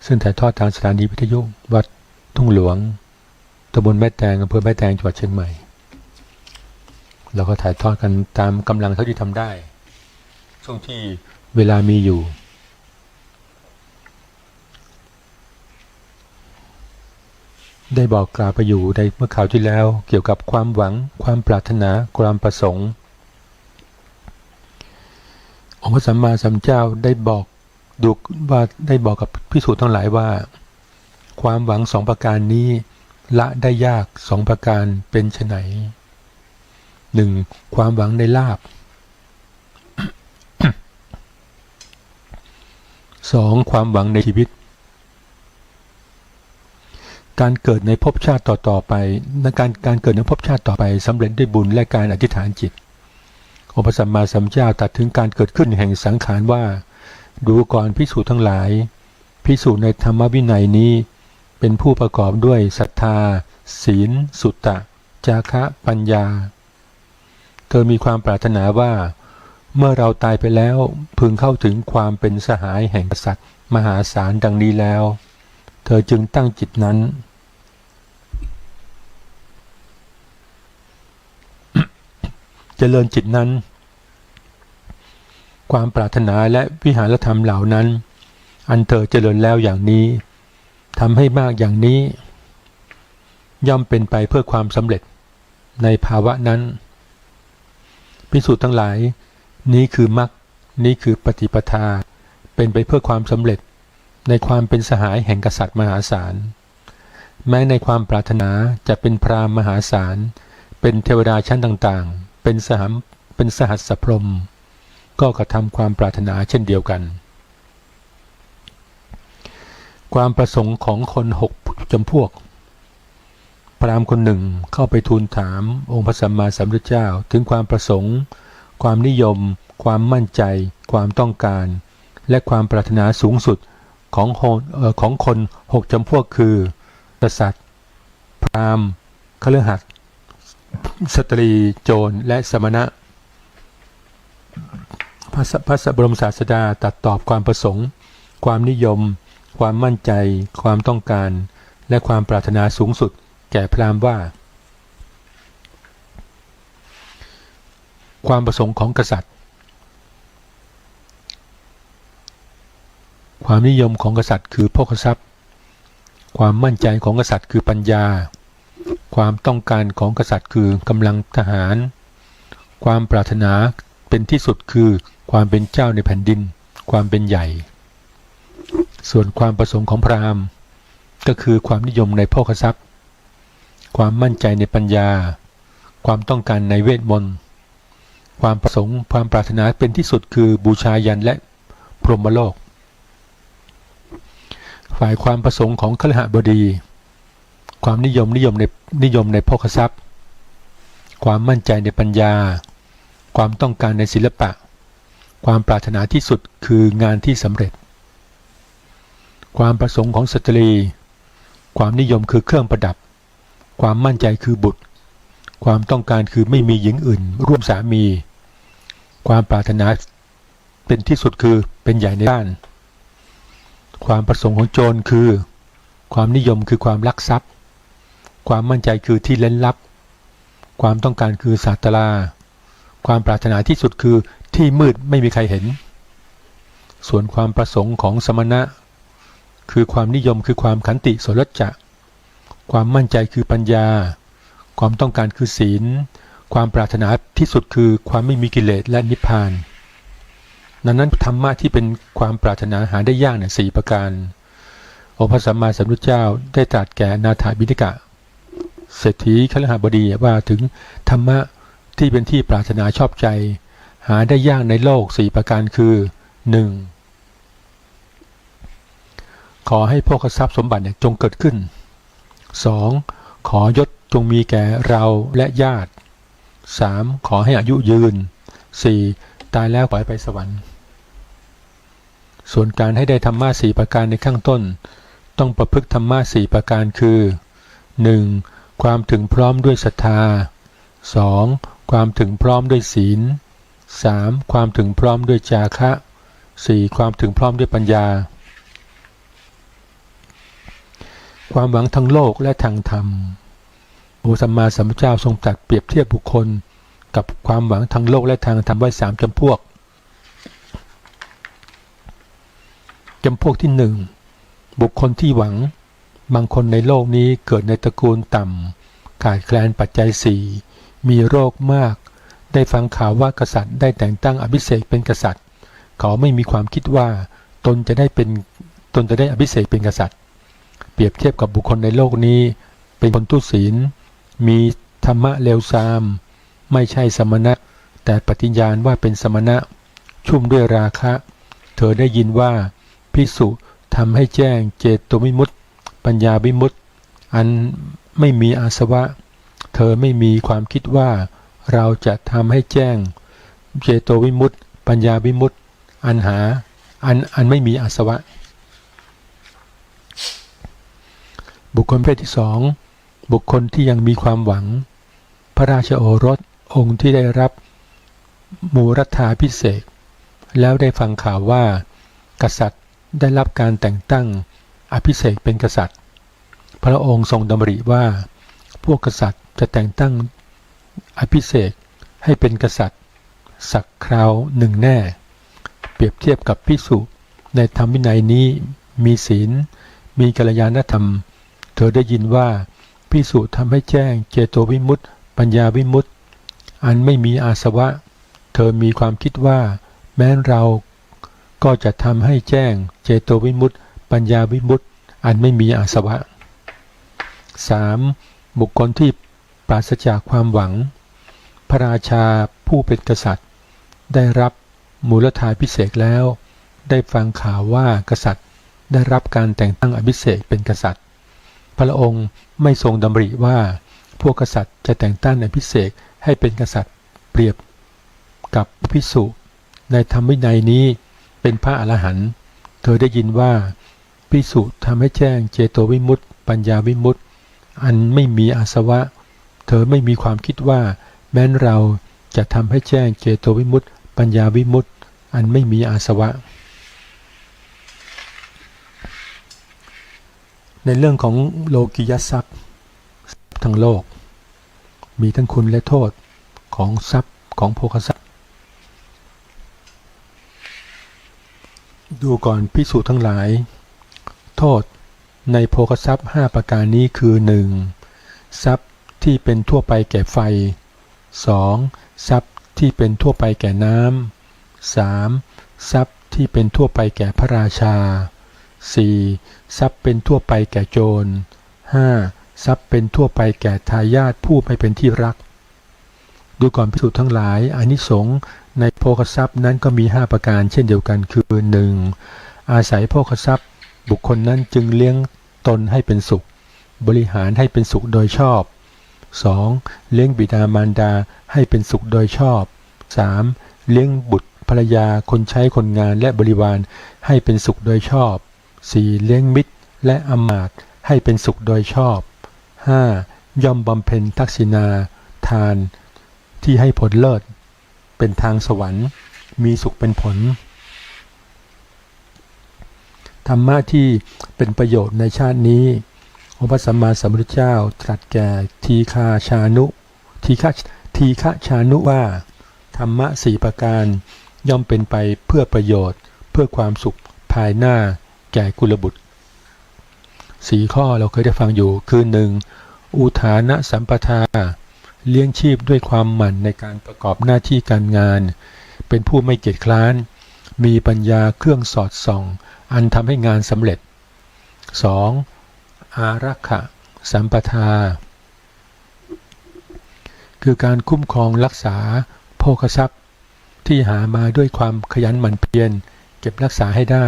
ซึ่งถ่ายทอดทางสถานีวิทยุวัดทุ่งหลวงตำบลแม่แตงอำเภอแม่แตงจังหวัดเชียงใหม่เราก็ถ่ายทอดกันตามกำลังเท่าที่ทำได้ช่วงที่เวลามีอยู่ได้บอกกล่าวไปอยู่ในเมื่อข่าวที่แล้วเกี่ยวกับความหวังความปรารถนาความประสงค์องค์พระสัมมาสัมพุทธเจ้าได้บอกกับภิกษุทั้งหลายว่าความหวัง2ประการนี้ละได้ยาก2ประการเป็นไฉน 1. ความหวังในลาภ 2. ความหวังในชีวิตการเกิดในภพชาติต่อไปการเกิดในภพชาติต่อไปสำเร็จด้วยบุญและการอธิษฐานจิตองค์พระสัมมาสัมพุทธเจ้าตรัสถึงการเกิดขึ้นแห่งสังขารว่าดูก่อนภิกษุทั้งหลายภิกษุในธรรมวินัยนี้เป็นผู้ประกอบด้วยศรัทธาศีลสุตตะจาคะปัญญาเธอมีความปรารถนาว่าเมื่อเราตายไปแล้วพึงเข้าถึงความเป็นสหายแห่งกษัตริย์มหาศาลดังนี้แล้วเธอจึงตั้งจิตนั้น เจริญจิตนั้นความปรารถนาและวิหารธรรมเหล่านั้นอันเธอเจริญแล้วอย่างนี้ทำให้มากอย่างนี้ย่อมเป็นไปเพื่อความสำเร็จในภาวะนั้นภิกษุทั้งหลายนี้คือมรรคนี้คือปฏิปทาเป็นไปเพื่อความสำเร็จในความเป็นสหายแห่งกษัตริย์มหาศาลแม้ในความปรารถนาจะเป็นพราหมณ์มหาศาลเป็นเทวดาชั้นต่างๆเป็นสหัสสพรหมก็กระทำความปรารถนาเช่นเดียวกันความประสงค์ของคน6จำพวกพราหมณ์คนหนึ่งเข้าไปทูลถามองค์พระสัมมาสัมพุทธเจ้าถึงความประสงค์ความนิยมความมั่นใจความต้องการและความปรารถนาสูงสุดของคน6จำพวกคือกษัตริย์พราหมณ์คฤหัสถ์สตรีโจรและสมณะพระบรมศาสดาตรัสตอบความประสงค์ความนิยมความมั่นใจความต้องการและความปรารถนาสูงสุดแก่พราหมณ์ว่าความประสงค์ของกษัตริย์ความนิยมของกษัตริย์คือโภคทรัพย์ความมั่นใจของกษัตริย์คือปัญญาความต้องการของกษัตริย์คือกำลังทหารความปรารถนาเป็นที่สุดคือความเป็นเจ้าในแผ่นดินความเป็นใหญ่ส่วนความประสงค์ของพราหมณ์ก็คือความนิยมในโภคทรัพย์ความมั่นใจในปัญญาความต้องการในเวทมนต์ความประสงค์ความปรารถนาเป็นที่สุดคือบูชายันและพรหมโลกฝ่ายความประสงค์ของคฤหบดีความนิยมในโภคทรัพย์ความมั่นใจในปัญญาความต้องการในศิลปะความปรารถนาที่สุดคืองานที่สำเร็จความประสงค์ของสตรีความนิยมคือเครื่องประดับความมั่นใจคือบุตรความต้องการคือไม่มีหญิงอื่นร่วมสามีความปรารถนาเป็นที่สุดคือเป็นใหญ่ในบ้านความประสงค์ของโจรคือความนิยมคือความลักทรัพย์ความมั่นใจคือที่เร้นลับความต้องการคือศาสตราความปรารถนาที่สุดคือที่มืดไม่มีใครเห็นส่วนความประสงค์ของสมณะคือความนิยมคือความขันติโสรจะความมั่นใจคือปัญญาความต้องการคือศีลความปรารถนาที่สุดคือความไม่มีกิเลสและนิพพานนั้นธรรมะที่เป็นความปรารถนาหาได้ยากเนี่ย4ประการองค์พระสัมมาสัมพุทธเจ้าได้ตรัสแก่นาถบิณฑิกะเศรษฐีคฤหบดีว่าถึงธรรมะที่เป็นที่ปรารถนาชอบใจหาได้ยากในโลก4ประการคือ 1. ขอให้โภคทรัพย์สมบัติจงเกิดขึ้น 2. ขอยศจงมีแก่เราและญาติ 3. ขอให้อายุยืน 4. ตายแล้วขอให้ไปสวรรค์ส่วนการให้ได้ธรรมะ4ประการในข้างต้นต้องประพฤติธรรมะ4ประการคือ 1. ความถึงพร้อมด้วยศรัทธา 2. ความถึงพร้อมด้วยศีล 3. ความถึงพร้อมด้วยจาคะ 4. ความถึงพร้อมด้วยปัญญา ความหวังทางโลกและทางธรรมพระสัมมาสัมพุทธเจ้าทรงตรัสเปรียบเทียบบุคคลกับความหวังทางโลกและทางธรรมไว้3 จำพวกที่1บุคคลที่หวังบางคนในโลกนี้เกิดในตระกูลต่ำขาดแคลนปัจจัย4มีโรคมากได้ฟังข่าวว่ากษัตริย์ได้แต่งตั้งอภิเษกเป็นกษัตริย์เขาไม่มีความคิดว่าตนจะได้อภิเษกเป็นกษัตริย์เปรียบเทียบกับบุคคลในโลกนี้เป็นคนทุศีลมีธรรมะเลวทรามไม่ใช่สมณะแต่ปฏิญาณว่าเป็นสมณะชุ่มด้วยราคะเธอได้ยินว่าภิกษุทำให้แจ้งเจโตวิมุตติปัญญาวิมุตติอันไม่มีอาสวะเธอไม่มีความคิดว่าเราจะทำให้แจ้งเจโตวิมุตติปัญญาวิมุตติอันไม่มีอาสวะบุคคลประเภทที่2บุคคลที่ยังมีความหวังพระราชโอรสองค์ที่ได้รับมูรัฐาภิเษกแล้วได้ฟังข่าวว่ากษัตริย์ได้รับการแต่งตั้งอภิเษกเป็นกษัตริย์พระองค์ทรงดำริว่าพวกกษัตริย์จะแต่งตั้งอภิเษกให้เป็นกษัตริย์สักคราวหนึ่งแน่เปรียบเทียบกับภิกษุในธรรมวินัยนี้มีศีลมีกัลยาณธรรมเธอได้ยินว่าภิกษุทำให้แจ้งเจโตวิมุตติปัญญาวิมุตติอันไม่มีอาสวะเธอมีความคิดว่าแม้เราก็จะทำให้แจ้งเจโตวิมุตติปัญญาวิมุตติอันไม่มีอาสวะ 3. บุคคลที่ปราศจากความหวังพระราชาผู้เป็นกษัตริย์ได้รับมูลฐาภิเษกแล้วได้ฟังข่าวว่ากษัตริย์ได้รับการแต่งตั้งอภิเษกเป็นกษัตริย์พระองค์ไม่ทรงดำริว่าพวกกษัตริย์จะแต่งตั้งอภิเษกให้เป็นกษัตริย์เปรียบกับภิกษุในธรรมวินัยนี้เป็นพระอรหันต์เธอได้ยินว่าภิกษุทำให้แจ้งเจโตวิมุตติปัญญาวิมุตติอันไม่มีอาสวะเธอไม่มีความคิดว่าแม้เราจะทำให้แจ้งเจโตวิมุตติปัญญาวิมุตติอันไม่มีอาสวะในเรื่องของโลกิยทรัพย์ทั้งโลกมีทั้งคุณและโทษของทรัพย์ของโภคทรัพย์ดูก่อนภิกษุทั้งหลายโทษในโภคทรัพย์5ประการนี้คือ 1. ทรัพย์ที่เป็นทั่วไปแก่ไฟ 2. ทรัพย์ที่เป็นทั่วไปแก่น้ำ 3. ทรัพย์ที่เป็นทั่วไปแก่พระราชา 4. ทรัพย์เป็นทั่วไปแก่โจร 5. ทรัพย์เป็นทั่วไปแก่ทายาทผู้ไม่เป็นที่รักดูก่อนภิกษุทั้งหลายอานิสงส์ในโภคทรัพย์นั้นก็มี5ประการเช่นเดียวกันคือ 1. อาศัยโภคทรัพย์บุคคลนั้นจึงเลี้ยงตนให้เป็นสุขบริหารให้เป็นสุขโดยชอบ 2. เลี้ยงบิดามารดาให้เป็นสุขโดยชอบ 3. เลี้ยงบุตรภรรยาคนใช้คนงานและบริวารให้เป็นสุขโดยชอบ 4. เลี้ยงมิตรและอมาตย์ให้เป็นสุขโดยชอบ 5. ย่อมบำเพ็ญทักษิณาทานที่ให้ผลเลิศเป็นทางสวรรค์มีสุขเป็นผลธรรมะที่เป็นประโยชน์ในชาตินี้องค์พระสัมมาสัมพุทธเจ้าตรัสแก่ทีฆาชานุว่าธรรมะ4ประการย่อมเป็นไปเพื่อประโยชน์เพื่อความสุขภายหน้าแก่กุลบุตร4ข้อเราเคยได้ฟังอยู่คือ 1. อุทานะสัมปทาเลี้ยงชีพด้วยความหมั่นในการประกอบหน้าที่การงานเป็นผู้ไม่เกียจคร้านมีปัญญาเครื่องสอดส่องอันทำให้งานสำเร็จ 2. อารักขะสัมปทาคือการคุ้มครองรักษาโภคทรัพย์ที่หามาด้วยความขยันหมั่นเพียรเก็บรักษาให้ได้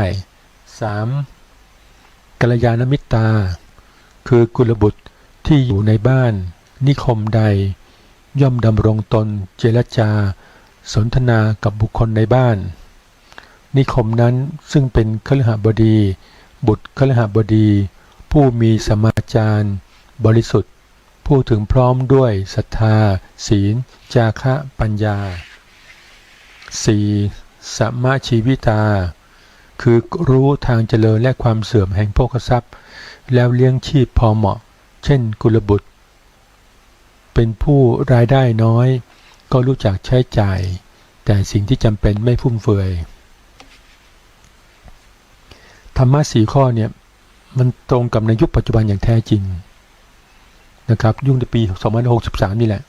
3. กัลยาณมิตรตาคือกุลบุตรที่อยู่ในบ้านนิคมใดย่อมดำรงตนเจรจาสนทนากับบุคคลในบ้านนิคมนั้นซึ่งเป็นคฤหบดีบุตรคฤหบดีผู้มีสมาจารบริสุทธิ์ผู้ถึงพร้อมด้วยศรัทธาศีลจาคะปัญญา 4. สัมมาชีวิตา คือรู้ทางเจริญและความเสื่อมแห่งโภคทรัพย์แล้วเลี้ยงชีพพอเหมาะเช่นกุลบุตรเป็นผู้รายได้น้อยก็รู้จักใช้จ่ายแต่สิ่งที่จำเป็นไม่ฟุ่มเฟือยธรรมะ4ข้อเนี่ยมันตรงกับในยุคปัจจุบันอย่างแท้จริงนะครับยุ่งในปี2563นี่แหละ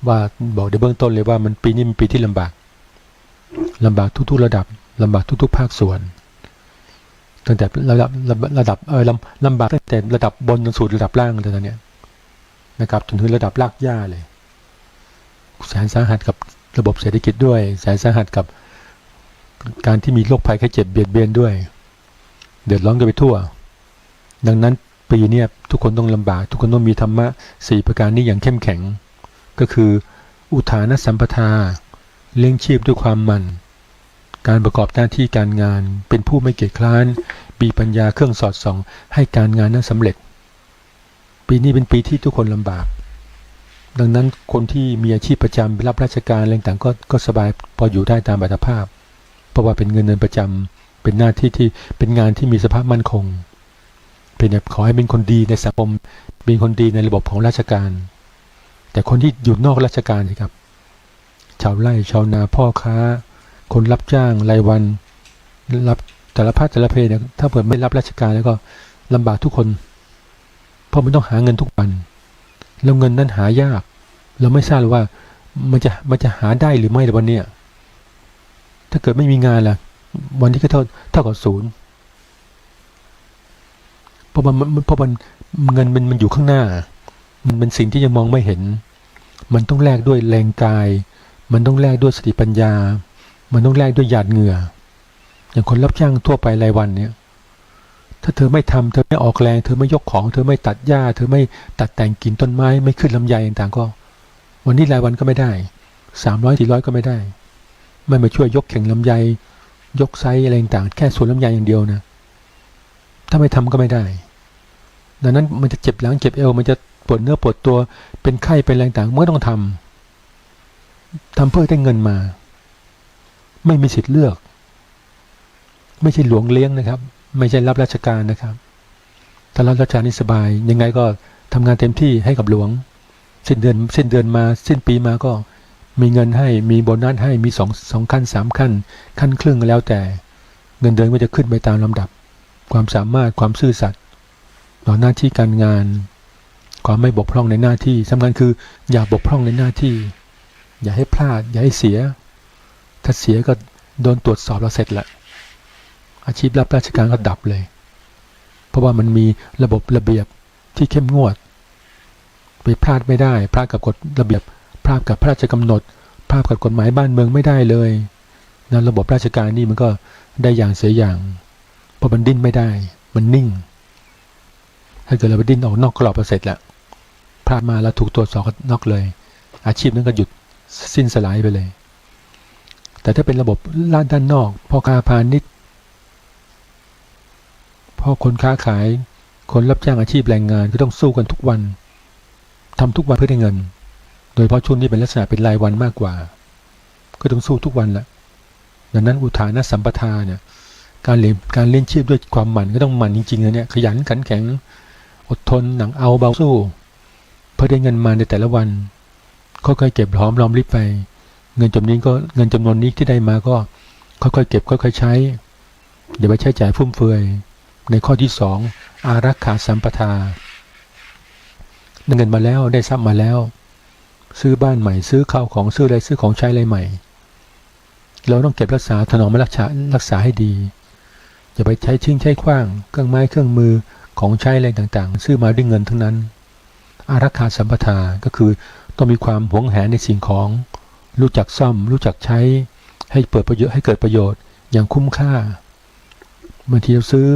ว่าบอกในเบื้องต้นเลยว่ามันปีนี้เป็นปีที่ลำบากทุกๆระดับลำบากทุกๆภาคส่วนตั้งแต่ระดับลำบากตั้งแต่ระดับบนจนสู่ระดับล่างเลยตอนนี้นะครับจนถึงระดับรากหญ้าเลยแสนสาหัสกับระบบเศรษฐกิจด้วยแสนสาหัสกับการที่มีโรคภัยไข้เจ็บเบียดเบียนด้วยเดือดร้อนกันไปทั่วดังนั้นปีนี้ทุกคนต้องลำบากทุกคนต้องมีธรรมะ4ประการนี้อย่างเข้มแข็งก็คืออุทานสัมปทาเลี้ยงชีพด้วยความหมั่นการประกอบหน้าที่การงานเป็นผู้ไม่เกียจคร้านมีปัญญาเครื่องสอดส่องให้การงานนั้นสำเร็จปีนี้เป็นปีที่ทุกคนลำบากดังนั้นคนที่มีอาชีพประจำรับราชการอะไรต่างก็สบายพออยู่ได้ตามอัตภาพเพราะว่าเป็นเงินเดือนประจำเป็นหน้าที่ที่เป็นงานที่มีสภาพมั่นคงเป็นขอให้เป็นคนดีในสังคมเป็นคนดีในระบบของราชการแต่คนที่อยู่นอกราชการสิครับชาวไร่ชาวนาพ่อค้าคนรับจ้างรายวันรับแต่ละภาคแต่ละเพศเนี่ยถ้าเกิดไม่รับราชการแล้วก็ลำบากทุกคนเพราะมันต้องหาเงินทุกวันแล้วเงินนั้นหายากเราไม่ทราบเลยว่ามันจะหาได้หรือไม่ในวันนี้ถ้าเกิดไม่มีงานล่ะวันที่ก็เท่ากับศูนย์เพราะมันเงินมันอยู่ข้างหน้ามันเป็นสิ่งที่ยังมองไม่เห็นมันต้องแลกด้วยแรงกายมันต้องแลกด้วยสติปัญญามันต้องแลกด้วยหยาดเหงื่ออย่างคนรับจ้างทั่วไปรายวันเนี่ยถ้าเธอไม่ทำเธอไม่ออกแรงเธอไม่ยกของเธอไม่ตัดหญ้าเธอไม่ตัดแต่งกิ่งต้นไม้ไม่ขึ้นลำไยต่างๆก็วันนี้รายวันก็ไม่ได้300-400ก็ไม่ได้ไม่มาช่วยยกเข่งลำไยยกไซส์อะไรต่างๆแค่ส่วนลำไยอย่างเดียวนะถ้าไม่ทำก็ไม่ได้ดังนั้นมันจะเจ็บหลังเจ็บเอวมันจะปวดเนื้อปวดตัวเป็นไข้เป็นอะไรต่างๆเมื่อต้องทำเพื่อได้เงินมาไม่มีสิทธิ์เลือกไม่ใช่หลวงเลี้ยงนะครับไม่ใช่รับราชการนะครับถ้ารับราชการนี่สบายยังไงก็ทำงานเต็มที่ให้กับหลวงสิ้นเดือนมาสิ้นปีมาก็มีเงินให้มีโบนัสให้มี2ขั้น3ขั้นครึ่งแล้วแต่เงินเดือนก็จะขึ้นไปตามลำดับความสามารถความซื่อสัตย์ต่อหน้าที่การงานความไม่บกพร่องในหน้าที่สำคัญคืออย่าบกพร่องในหน้าที่อย่าให้พลาดอย่าให้เสียถ้าเสียก็โดนตรวจสอบแล้วเสร็จละอาชีพรับราชการก็ดับเลยเพราะว่ามันมีระบบระเบียบที่เข้มงวดไปพลาดไม่ได้พลาดกับกฎระเบียบพลาดกับพระราชกำหนดพลาดกับกฎหมายบ้านเมืองไม่ได้เลยนะระบบราชการนี่มันก็ได้อย่างเสียอย่างเพราะมันดิ้นไม่ได้มันนิ่งถ้าเกิดเราไปดิ้นออกนอกกรอบเสร็จละพลาดมาแล้วถูกตรวจสอบนอกเลยอาชีพนั้นก็หยุดสิ้นสลายไปเลยแต่ถ้าเป็นระบบด้านนอกพ่อค้าพาณิชย์พ่อคนค้าขายคนรับจ้างอาชีพแรงงานก็ต้องสู้กันทุกวันทำทุกวันเพื่อได้เงินโดยเฉพาะช่วงนี้เป็นลักษณะเป็นรายวันมากกว่าก็ต้องสู้ทุกวันละดังนั้นอุทานสัมปทาเนี่ยการเลี้ยงชีพด้วยความหมั่นก็ต้องหมั่นจริงๆนะเนี่ยขยันขันแข็งอดทนหนักเอาเบาสู้เพื่อได้เงินมาในแต่ละวันค่อยๆเก็บหอมรอมริบไปเงินจำนวนนี้ที่ได้มาก็ค่อยๆเก็บค่อยๆใช้อย่าไปใช้จ่ายฟุ่มเฟือยในข้อที่2อารักขาสัมปทาได้เงินมาแล้วได้ทรัพย์มาแล้วซื้อบ้านใหม่ซื้อข้าวของซื้ออะไรซื้อของใช้อะไรใหม่เราต้องเก็บรักษาถนอมรักษาให้ดีอย่าไปใช้ทิ้งใช้ขว้างเครื่องไม้เครื่องมือของใช้อะไรต่างๆซื้อมาด้วยเงินทั้งนั้นอารักขาสัมปทาก็คือต้องมีความหวงแหนในสิ่งของรู้จักซ่อมรู้จักใช้ให้เกิดประโยชน์อย่างคุ้มค่าบางทีเราซื้อ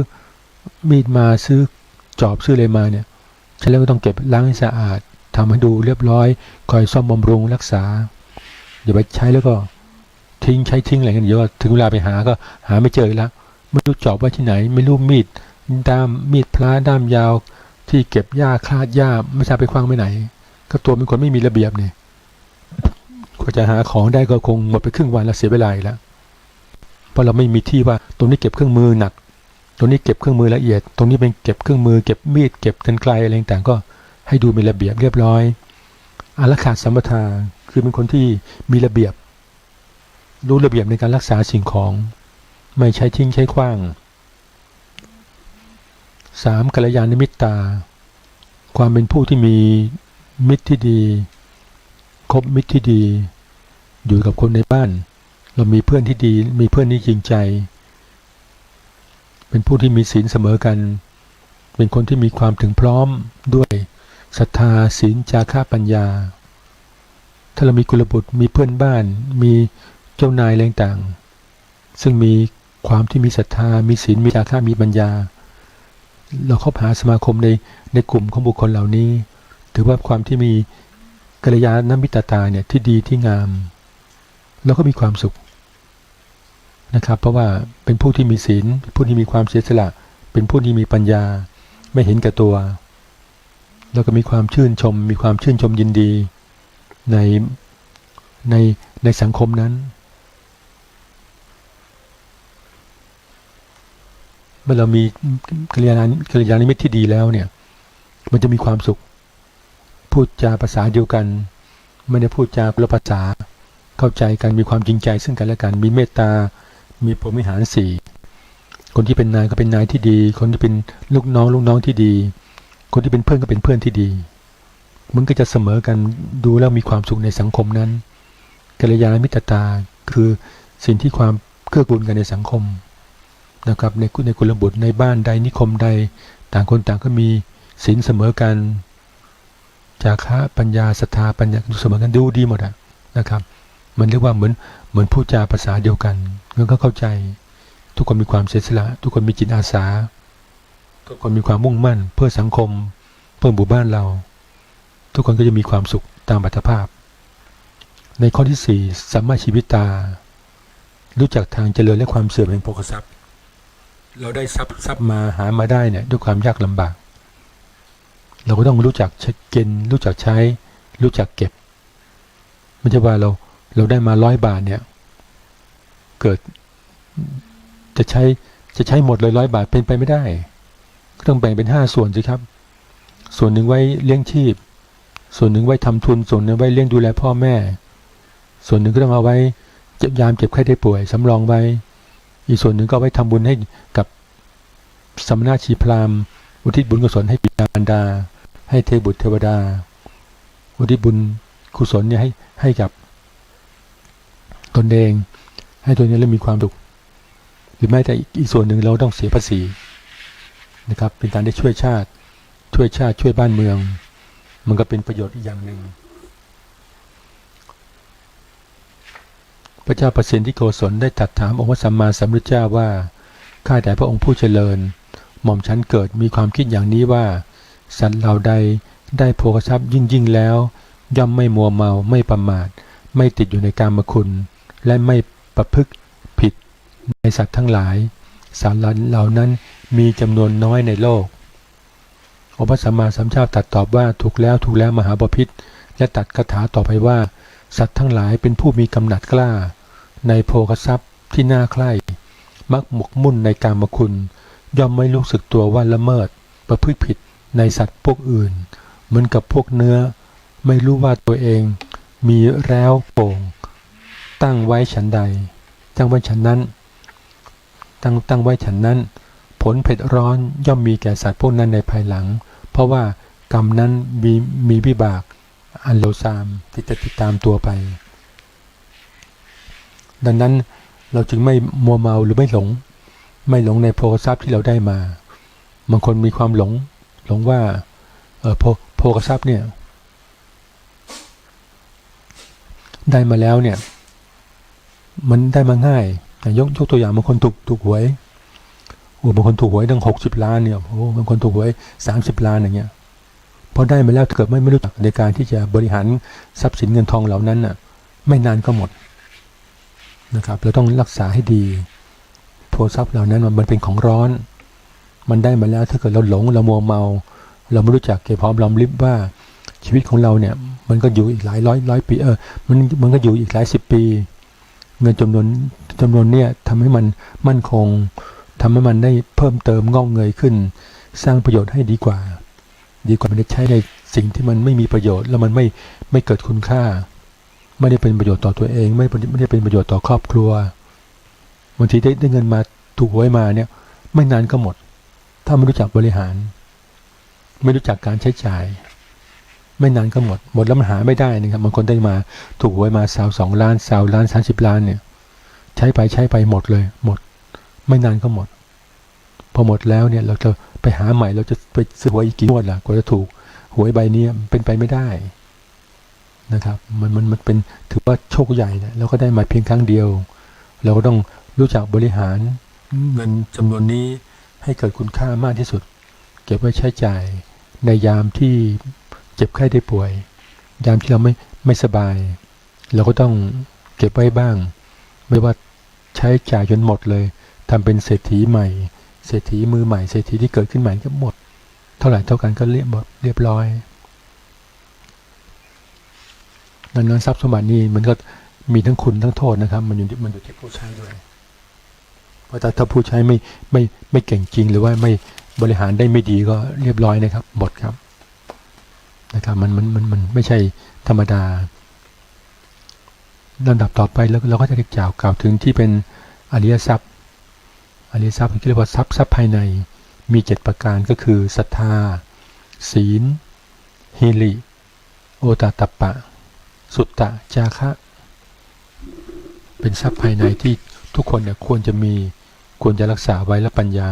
มีดมาซื้อจอบซื้ออะไรมาเนี่ยใช้แล้วก็ต้องเก็บล้างให้สะอาดทำให้ดูเรียบร้อยคอยซ่อมบำรุงรักษาอย่าไปใช้แล้วก็ทิ้งอะไรกันเดี๋ยวถึงเวลาไปหาก็หาไม่เจอแล้วไม่รู้จอบไว้ที่ไหนไม่รู้มีดพลาด้ามยาวที่เก็บหญ้าคลาดหญ้าไม่ทราบไปคว้างไปไหนก็ตัวเป็นคนไม่มีระเบียบเนี่ยกว่าจะหาของได้ก็คงหมดไปครึ่งวันแล้วเสียเวลาแล้ว เพราะเราไม่มีที่ว่าตรงนี้เก็บเครื่องมือหนักตรงนี้เก็บเครื่องมือละเอียดตรงนี้เป็นเก็บเครื่องมือเก็บมีดเก็บกรรไกรอะไรต่างๆก็ให้ดูมีระเบียบเรียบร้อยอารักขาสัมปทาคือเป็นคนที่มีระเบียบรู้ระเบียบในการรักษาสิ่งของไม่ใช้ทิ้งใช้ขว้าง 3. กัลยาณมิตรตาความเป็นผู้ที่มีมิตรที่ดีคบมิตรที่ดีอยู่กับคนในบ้านเรามีเพื่อนที่ดีมีเพื่อนที่จริงใจเป็นผู้ที่มีศีลเสมอกันเป็นคนที่มีความถึงพร้อมด้วยศรัทธาศีลจาคะปัญญาถ้าเรามีกุลบุตรมีเพื่อนบ้านมีเจ้านายอะไรต่างซึ่งมีความที่มีศรัทธามีศีลมีจาคะมีปัญญาเราเข้าหาสมาคมในกลุ่มของบุคคลเหล่านี้ถือว่าความที่มีกัลยาณมิตรตาเนี่ยที่ดีที่งามเราก็มีความสุขนะครับเพราะว่าเป็นผู้ที่มีศีลผู้ที่มีความเสียสละเป็นผู้ที่มีปัญญาไม่เห็นแก่ตัวแล้วก็มีความชื่นชมมีความชื่นชมยินดีในสังคมนั้นเมื่อเรามีกัลยาณมิตรที่ดีแล้วเนี่ยมันจะมีความสุขพูดจาภาษาเดียวกันไม่ได้พูดจาคนละภาษาเข้าใจกันมีความจริงใจซึ่งกันและกันมีเมตตามีพรหมวิหารสี่คนที่เป็นนายก็เป็นนายที่ดีคนที่เป็นลูกน้องที่ดีคนที่เป็นเพื่อนก็เป็นเพื่อนที่ดีมันก็จะเสมอกันดูแล้วมีความสุขในสังคมนั้นกัลยาณมิตรตาคือสิ่งที่ความเกื้อกูลกันในสังคมนะครับในกุลบุตรในบ้านใดนิคมใดต่างคนต่างก็มีศีลเสมอกันจาคะปัญญาศรัทธาปัญญาเสมอกันดูดีหมดนะครับมันเรียกว่าเหมือนพูดจาภาษาเดียวกันมันก็เข้าใจทุกคนมีความเสียสละทุกคนมีจิตอาสาทุกคนมีความมุ่งมั่นเพื่อสังคมเพื่อหมู่บ้านเราทุกคนก็จะมีความสุขตามอัตภาพในข้อที่4สัมมาชีวิตารู้จักทางเจริญและความเสื่อมแห่งโภคทรัพย์เราได้ทรัพย์มาหามาได้เนี่ยด้วยความยากลำบากเราก็ต้องรู้จักใช้เก็บรู้จักใช้รู้จักเก็บไม่ใช่ว่าเราได้มา100 บาทเนี่ยเกิดจะใช้หมดเลย100 บาทเป็นไปไม่ได้ก็ต้องแบ่งเป็น5 ส่วนสิครับส่วนหนึ่งไว้เลี้ยงชีพส่วนหนึ่งไว้ทำทุนส่วนหนึ่งไว้เลี้ยงดูแลพ่อแม่ส่วนหนึ่งก็ต้องเอาไว้ยามเจ็บไข้ได้ป่วยสำรองไว้อีกส่วนหนึ่งก็ไว้ทำบุญให้กับสมณชีพราหมณ์อุทิศบุญกุศลให้บิดามารดาให้เทพบุตรเทวดาอุทิศบุญกุศลเนี่ยให้กับตนเองให้ตัวนี้แล้วมีความสุขหรือแม้แต่อีกส่วนหนึ่งเราต้องเสียภาษีนะครับเป็นการได้ช่วยชาติช่วยบ้านเมืองมันก็เป็นประโยชน์อีกอย่างหนึ่งพระเจ้าประสิทธิโกศลได้ตรัสถามองค์พระสัมมาสัมพุทธเจ้าว่าข้าแต่พระองค์ผู้เจริญหม่อมฉันเกิดมีความคิดอย่างนี้ว่าสัตว์เหล่าใดได้โภคทรัพย์ยิ่งแล้วย่อมไม่มัวเมาไม่ประมาทไม่ติดอยู่ในกามคุณและไม่ประพฤติผิดในสัตว์ทั้งหลายสัตว์เหล่านั้นมีจำนวนน้อยในโลกองค์พระสัมมาสัมพุทธเจ้าตรัสตอบว่าถูกแล้วมหาบพิตรและตรัสคาถาต่อไปว่าสัตว์ทั้งหลายเป็นผู้มีกำหนัดกล้าในโภคทรัพย์ที่น่าใคร่มักหมกมุ่นในกามคุณย่อมไม่รู้สึกตัวว่าละเมิดประพฤติผิดในสัตว์พวกอื่นเหมือนกับพวกเนื้อไม่รู้ว่าตัวเองมีแล้วโป่งตั้งไว้ฉันใดตั้งไว้ฉันนั้นตั้งไว้ฉันนั้นผลเผ็ดร้อนย่อมมีแก่สัตว์พวกนั้นในภายหลังเพราะว่ากรรมนั้นมีวิบากอันเลวทรามที่จะติดตามตัวไปดังนั้นเราจึงไม่มัวเมาหรือไม่หลงในโภคทรัพย์ที่เราได้มาบางคนมีความหลงว่าโภคทรัพย์เนี่ยได้มาแล้วเนี่ยมันได้มาง่ายยกตัวอย่างบางคนถูกหวยบางคนถูกหวยตั้ง60 ล้านเนี่ยบางคนถูกหวย30 ล้านอย่างเงี้ยพอได้มาแล้วถ้าเกิดไม่รู้จักในการที่จะบริหารทรัพย์สินเงินทองเหล่านั้นน่ะไม่นานก็หมดนะครับเราต้องรักษาให้ดีโภคทรัพย์เหล่านั้นมันเป็นของร้อนมันได้มาแล้วถ้าเกิดเราหลงเรามัวเมาเราไม่รู้จักเก็บหอมรอมริบว่าชีวิตของเราเนี่ยมันก็อยู่อีกหลายร้อยปีมันก็อยู่อีกหลาย10 ปี เงินจำนวนเนี่ยทำให้มันมั่นคงทำให้มันได้เพิ่มเติมงอกเงยขึ้นสร้างประโยชน์ให้ดีกว่ามันจะใช้ในสิ่งที่มันไม่มีประโยชน์แล้วมันไม่เกิดคุณค่าไม่ได้เป็นประโยชน์ต่อตัวเองไม่ได้เป็นประโยชน์ต่อครอบครัวบางทีได้เงินมาถูกหวยมาเนี่ยไม่นานก็หมดถ้าไม่รู้จักบริหารไม่รู้จักการใช้จ่ายไม่นานก็หมดแล้วมันหาไม่ได้นะครับบางคนได้มาถูกหวยมา2 ล้านล้าน30 ล้านเนี่ยใช้ไปหมดเลยหมดไม่นานก็หมดพอหมดแล้วเนี่ยเราจะไปหาใหม่เราจะไปซื้อหวยอีกกี่งวดล่ะกว่าจะถูกหวยใบนี้เป็นไปไม่ได้นะครับมันเป็นถือว่าโชคใหญ่นะแล้วก็ได้มาเพียงครั้งเดียวเราก็ต้องรู้จักบริหารเงินจำนวนนี้ให้เกิดคุณค่ามากที่สุดเก็บไว้ใช้จ่ายในยามที่เจ็บไข้ได้ป่วยยามที่เราไม่สบายเราก็ต้องเก็บไว้บ้างไม่ว่าใช้จ่ายจนหมดเลยทำเป็นเศรษฐีใหม่เศรษฐีมือใหม่เศรษฐีที่เกิดขึ้นใหม่ก็หมดเท่ากันก็เรียบร้อยดังนั้นทรัพย์สมบัตินี้มันก็มีทั้งคุณทั้งโทษนะครับมันอยู่ที่ผู้ใช้ด้วยเพราะถ้าผู้ใช้ไม่เก่งจริงหรือว่าไม่บริหารได้ไม่ดีก็เรียบร้อยนะครับหมดครับนะครับมันไม่ใช่ธรรมดาลำดับต่อไปแล้วเราก็จะกล่าวถึงที่เป็นอริยทรัพย์ที่เรียกว่าทรัพย์ภายในมี7ประการก็คือศรัทธาศีลหิริโอตตัปปะสุตตะจาคะเป็นทรัพย์ภายในที่ทุกคนเนี่ยควรจะรักษาไว้และปัญญา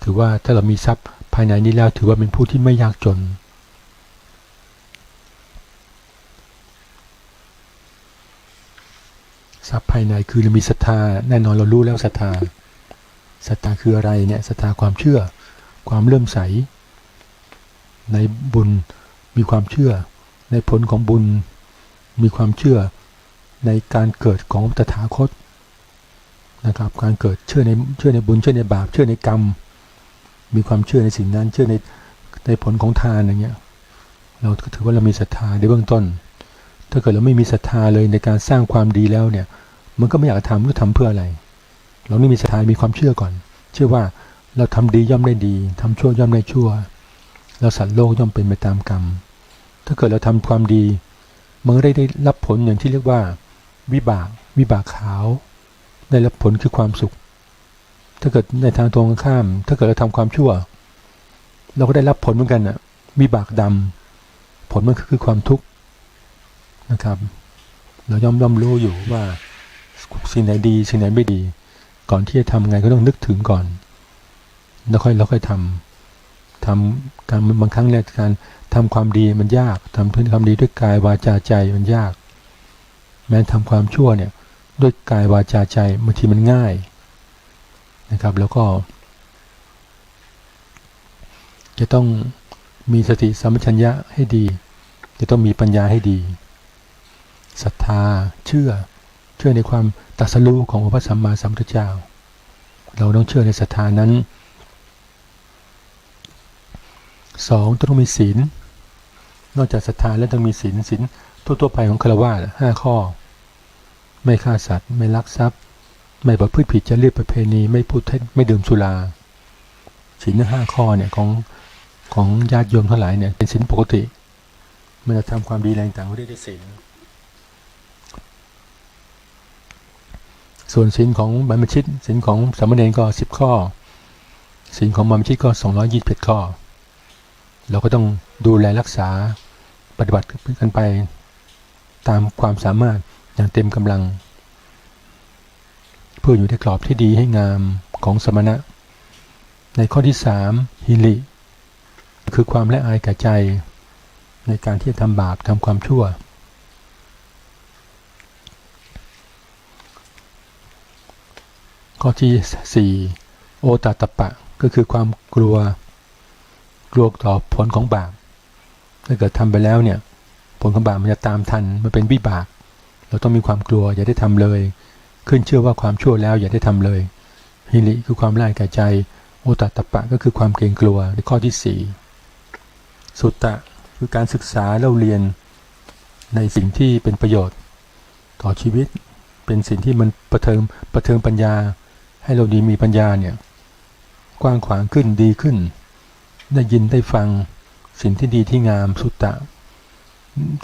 ถือว่าถ้าเรามีทรัพย์ภายในนี้แล้วถือว่าเป็นผู้ที่ไม่ยากจนทรัพย์ภายในคือเรามีศรัทธาแน่นอนเรารู้แล้วศรัทธาคืออะไรเนี่ยศรัทธาความเชื่อความเลื่อมใสในบุญมีความเชื่อในผลของบุญมีความเชื่อในการเกิดของตถาคตนะครับการเกิดเชื่อในบุญเชื่อในบาปเชื่อในกรรมมีความเชื่อในสิ่งนั้นเชื่อในผลของทานอย่างเงี้ยเราก็ถือว่าเรามีศรัทธาในเบื้องต้นถ้าเกิดเราไม่มีศรัทธาเลยในการสร้างความดีแล้วเนี่ยมันก็ไม่อยากทำก็ทำเพื่ออะไรเรานี่มีศรัทธามีความเชื่อก่อนเชื่อว่าเราทำดีย่อมได้ดีทำชั่วย่อมได้ชั่วแล้วสัตว์โลกย่อมเป็นไปตามกรรมถ้าเกิดเราทำความดีมันก็ได้รับผลอย่างที่เรียกว่าวิบากขาวได้รับผลคือความสุขถ้าเกิดในทางตรงข้ามถ้าเกิดเราทำความชั่วเราก็ได้รับผลเหมือนกันน่ะวิบากดำผลมันคือความทุกข์นะครับเราย่อมรู้อยู่ว่าสิ่งไหนดีสิ่งไหนไม่ดีก่อนที่จะทำไงก็ต้องนึกถึงก่อนแล้วค่อยทำการบางครั้งเนี่ยการทำความดีมันยากทำความดีด้วยกายวาจาใจมันยากแม้ทำความชั่วเนี่ยด้วยกายวาจาใจบางทีมันง่ายนะครับแล้วก็จะต้องมีสติสัมปชัญญะให้ดีจะต้องมีปัญญาให้ดีศรัทธาเชื่อในความตรัสรู้ของพระสัมมาสัมพุทธเจ้าเราต้องเชื่อในศรัทธานั้น2ต้องมีศีลนอกจากศรัทธาแล้วต้องมีศีลทั่วไปของฆราวาส5ข้อไม่ฆ่าสัตว์ไม่ลักทรัพย์ไม่ประพฤติผิดจริยประเพณีไม่พูดเท็จไม่ดื่มสุราศีล5ข้อเนี่ยของญาติโยมทั้งหลายเนี่ยเป็นศีลปกติเมื่อทำความดีแรงต่างก็ได้ศีลส่วนศีลของบรรพชิตศีลของสามเณรก็10ข้อศีลของบรรพชิตก็221ข้อเราก็ต้องดูแลรักษาปฏิบัติกันไปตามความสามารถอย่างเต็มกำลังเพื่ออยู่ในกรอบที่ดีให้งามของสมณะในข้อที่3หิริคือความละอายแก่ใจในการที่จะทำบาปทำความชั่วข้อที่4โอตตัปปะก็คือความกลัวต่อผลของบาปถ้าเกิดทำไปแล้วเนี่ยผลของบาปมันจะตามทันมันเป็นวิบากเราต้องมีความกลัวอย่าได้ทำเลยขึ้นเชื่อว่าความชั่วแล้วอย่าได้ทำเลยหิริคือความละอายแก่ใจโอตตัปปะก็คือความเกรงกลัวในข้อที่4สุตตะคือการศึกษาเล่าเรียนในสิ่งที่เป็นประโยชน์ต่อชีวิต เป็นสิ่งที่มันประเทิงปัญญาให้เราดีมีปัญญาเนี่ยกว้างขวางขึ้นดีขึ้นได้ยินได้ฟังสิ่งที่ดีที่งามสุตตะ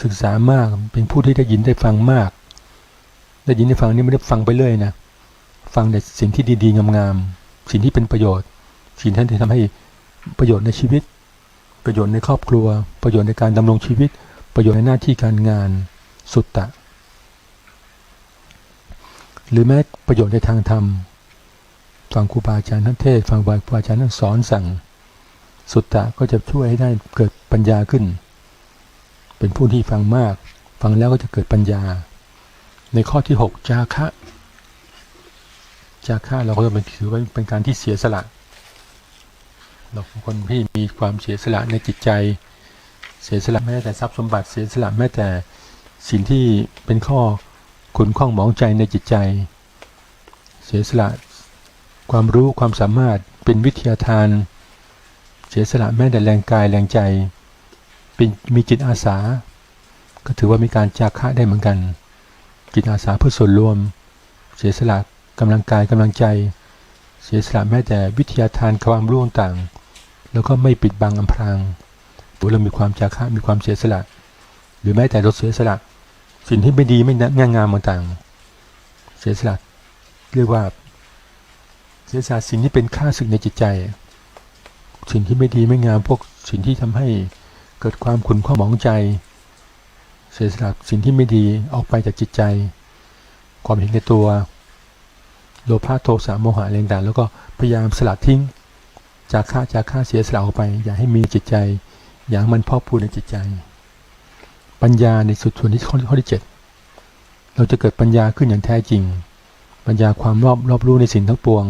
ศึกษามากเป็นผู้ที่ได้ยินได้ฟังมากได้ยินได้ฟังนี่ไม่ได้ฟังไปเรื่อยนะฟังแต่สิ่งที่ดีๆงามๆสิ่งที่เป็นประโยชน์สิ่งที่ทำให้ประโยชน์ในชีวิตประโยชน์ในครอบครัวประโยชน์ในการดำรงชีวิตประโยชน์ในหน้าที่การงานสุตตะหรือแม้ประโยชน์ในทางธรรมฟังครูบาอาจารย์ท่านเทศฟังครูบาอาจารย์ท่านสอนสั่งสุตตะก็จะช่วยให้ได้เกิดปัญญาขึ้นเป็นผู้ที่ฟังมากฟังแล้วก็จะเกิดปัญญาในข้อที่6จาคะเราก็จะถือว่าเป็นการที่เสียสละเราเป็นคนที่มีความเสียสละในจิตใจเสียสละแม้แต่ทรัพย์สมบัติเสียสละแม้แต่สิ่งที่เป็นข้อขุ่นข้องหมองใจในจิตใจเสียสละความรู้ความสามารถเป็นวิทยาทานเสียสละแม้แต่แรงกายแรงใจเป็นมีจิตอาสาก็ถือว่ามีการจาคะได้เหมือนกันจิตอาสาเพื่อส่วนรวมเสียสละกำลังกายกำลังใจเสียสละแม้แต่วิทยาทานความรู้ต่างแล้วก็ไม่ปิดบังอำพรางเรามีความจาคะมีความเสียสละหรือแม้แต่เราเสียสละสิ่งที่ไม่ดีไม่งามต่างเสียสละเรียกว่าเสียสละสิ่งที่เป็นข้าศึกในจิตใจสิ่งที่ไม่ดีไม่งามพวกสิ่งที่ทำให้เกิดความขุ่นข้องหมองใจเสียสละสิ่งที่ไม่ดีออกไปจากจิตใจความเห็นในตัวโลภะโทสะโมหะอะไรต่างแล้วก็พยายามสลัดทิ้งจาคะเสียสละออกไปอย่าให้มีจิตใจอย่าให้มันพอกพูนในจิตใจปัญญาในส่วนที่ข้อที่7เราจะเกิดปัญญาขึ้นอย่างแท้จริงปัญญาความรอบรู้ในสิ่งทั้งปวง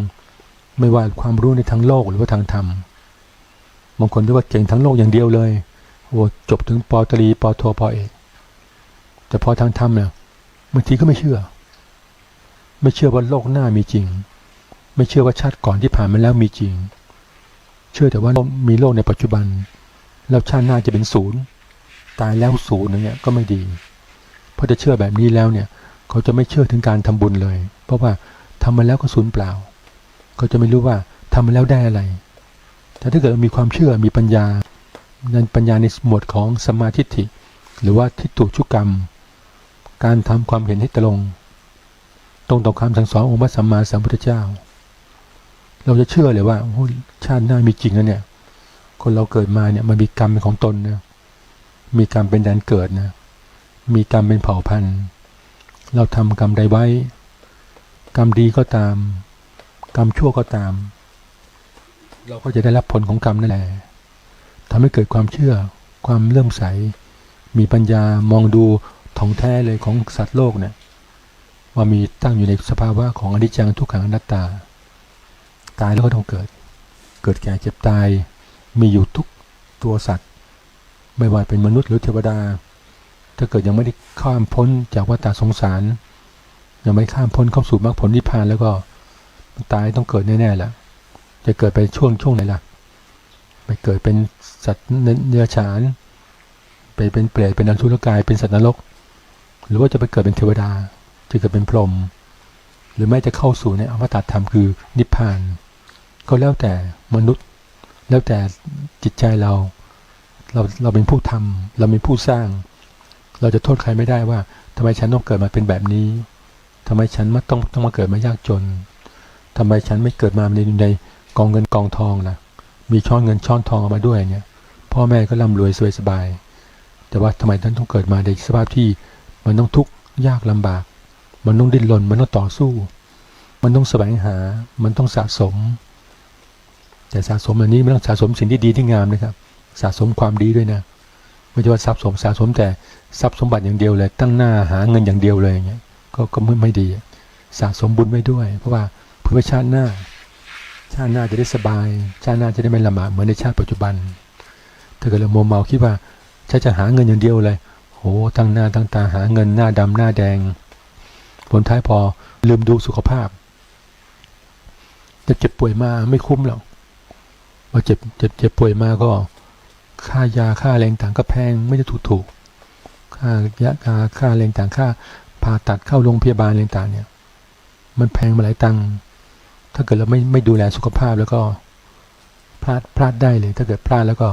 ไม่ว่าความรู้ในทางโลกหรือว่าทางธรรมบางคนเรียกว่าเก่งทั้งโลกอย่างเดียวเลยโอ้จบถึงป.ตรีป.โทป.เอกแต่พอทางธรรมเนี่ยบางทีก็ไม่เชื่อว่าโลกหน้ามีจริงไม่เชื่อว่าชาติก่อนที่ผ่านมาแล้วมีจริงเชื่อแต่ว่ามีโลกในปัจจุบันแล้วชาติหน้าจะเป็นศูนย์ตายแล้วศูนย์อย่างเงี้ยก็ไม่ดีเพราะจะเชื่อแบบนี้แล้วเนี่ยเขาจะไม่เชื่อถึงการทำบุญเลยเพราะว่าทำมาแล้วก็ศูนย์เปล่าเขาจะไม่รู้ว่าทำมาแล้วได้อะไรแต่ถ้าเกิดมีความเชื่อมีปัญญาในหมวดของสัมมาทิฏฐิหรือว่าทิฏฐุชุกรรมการทำความเห็นให้ตรงต่อคำสั่งสอนองค์พระสัมมาสัมพุทธเจ้าเราจะเชื่อเลยว่าชาติหน้ามีจริงนะเนี่ยคนเราเกิดมาเนี่ยมันมีกรรมเป็นของตนนะมีกรรมเป็นแดนเกิดนะมีกรรมเป็นเผ่าพันธุ์เราทำกรรมใดไว้กรรมดีก็ตามกรรมชั่วก็ตามเราก็จะได้รับผลของกรรมนั่นแหละทำให้เกิดความเชื่อความเลื่อมใสมีปัญญามองดูท่องแท้เลยของสัตว์โลกเนี่ยว่ามีตั้งอยู่ในสภาวะของอนิจจังทุกขังอนัตตาตายแล้วก็ต้องเกิดแก่เจ็บตายมีอยู่ทุกตัวสัตว์ไม่ว่าเป็นมนุษย์หรือเทวดาถ้าเกิดยังไม่ได้ข้ามพ้นจากวัฏฏะสงสารยังไม่ข้ามพ้นเข้าสู่มรรคผลนิพพานแล้วก็ตายต้องเกิดแน่ๆแหละจะเกิดไปช่วงไหนล่ะไปเกิดเป็นสัตว์เนื้อฉานไปเป็นเปรตเป็นอสุรกายเป็นสัตว์นรกหรือว่าจะไปเกิดเป็นเทวดาจะเกิดเป็นพรหมหรือไม่จะเข้าสู่ในอมตะธรรมคือนิพพานก็แล้วแต่มนุษย์แล้วแต่จิตใจเราเป็นผู้ทำเราเป็นผู้สร้างเราจะโทษใครไม่ได้ว่าทำไมฉันต้องเกิดมาเป็นแบบนี้ทำไมฉันต้องมาเกิดมายากจนทำไมฉันไม่เกิดมาในกองเงินกองทองล่ะมีช้อนเงินช้อนทองออกมาด้วยเนี่ยพ่อแม่ก็ร่ำรวยสบายแต่ว่าทำไมท่านต้องเกิดมาในสภาพที่มันต้องทุกข์ยากลำบากมันต้องดิ้นรนมันต้องต่อสู้มันต้องแสวงหามันต้องสะสมแต่สะสมอันนี้ไม่ต้องสะสมสิ่งที่ดีที่งามนะครับสะสมความดีด้วยนะไม่ใช่ว่าสะสมแต่ทรัพย์สมบัติอย่างเดียวเลยตั้งหน้าหาเงินอย่างเดียวเลยอย่างเงี้ยก็ไม่ดีสะสมบุญไว้ด้วยเพราะว่าเพื่อชาติหน้าจะได้สบายชาติหน้าจะได้ไม่ลำบากเหมือนในชาติปัจจุบันถ้าเกิดเราโมเมาคิดว่าจะหาเงินอย่างเดียวเลยโหตั้งหน้าตั้งตาหาเงินหน้าดำหน้าแดงผลท้ายพอลืมดูสุขภาพจะเจ็บป่วยมาไม่คุ้มหรอกพอเจ็บป่วยมาก็ค่ายาค่าแรงต่างก็แพงไม่ได้ถูกค่ายาค่าแรงต่างค่าผ่า ผ่าตัดเข้าโรงพยาบาลอะไรต่างๆเนี่ยมันแพงมาหลายตังค์ถ้าเกิดเราไม่ดูแลสุขภาพแล้วก็พลาดได้เลยถ้าเกิดพลาดแล้วก็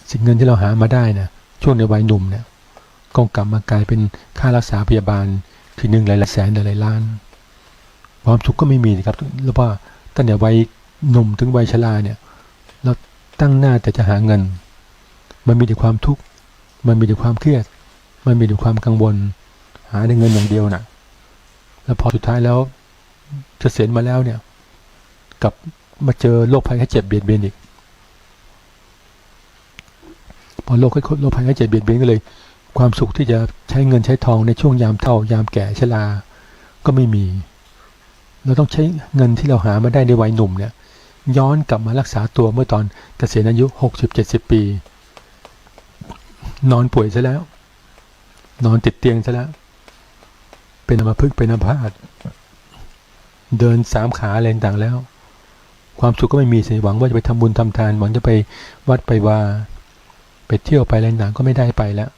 สิ่งเงินที่เราหามาได้นะช่วงในวัยหนุ่มเนี่ยก็กลับมากลายเป็นค่ารักษาพยาบาลทีนึงหลายแสนหลายล้านความสุขก็ไม่มีนะครับแล้วว่าตั้งแต่วัยหนุ่มถึงวัยชราเนี่ยเราตั้งหน้าแต่จะหาเงินมันมีแต่ความทุกข์มันมีแต่ความเครียดมันมีแต่ความกังวลหาได้เงินอย่างเดียวนะแล้วพอสุดท้ายแล้วเกษียณมาแล้วเนี่ยกลับมาเจอโรคภัยไข้เจ็บเบียดเบียนอีกพอโรคภัยไข้เจ็บเบียดเบียนก็เลยความสุขที่จะใช้เงินใช้ทองในช่วงยามเฒ่ายามแก่ชราก็ไม่มีเราต้องใช้เงินที่เราหามาได้ในวัยหนุ่มเนี่ยย้อนกลับมารักษาตัวเมื่อตอนเกษียณอายุ 60-70 ปีนอนป่วยซะแล้วนอนติดเตียงซะแล้วเป็นอัมพฤกษ์เป็นอัมพาตเดิน3 ขาอะไรต่างแล้วความสุขก็ไม่มีสิหวังว่าจะไปทำบุญทำทานหวังจะไปวัดไปวาไปเที่ยวไปอะไรต่างก็ไม่ได้ไปแล้ว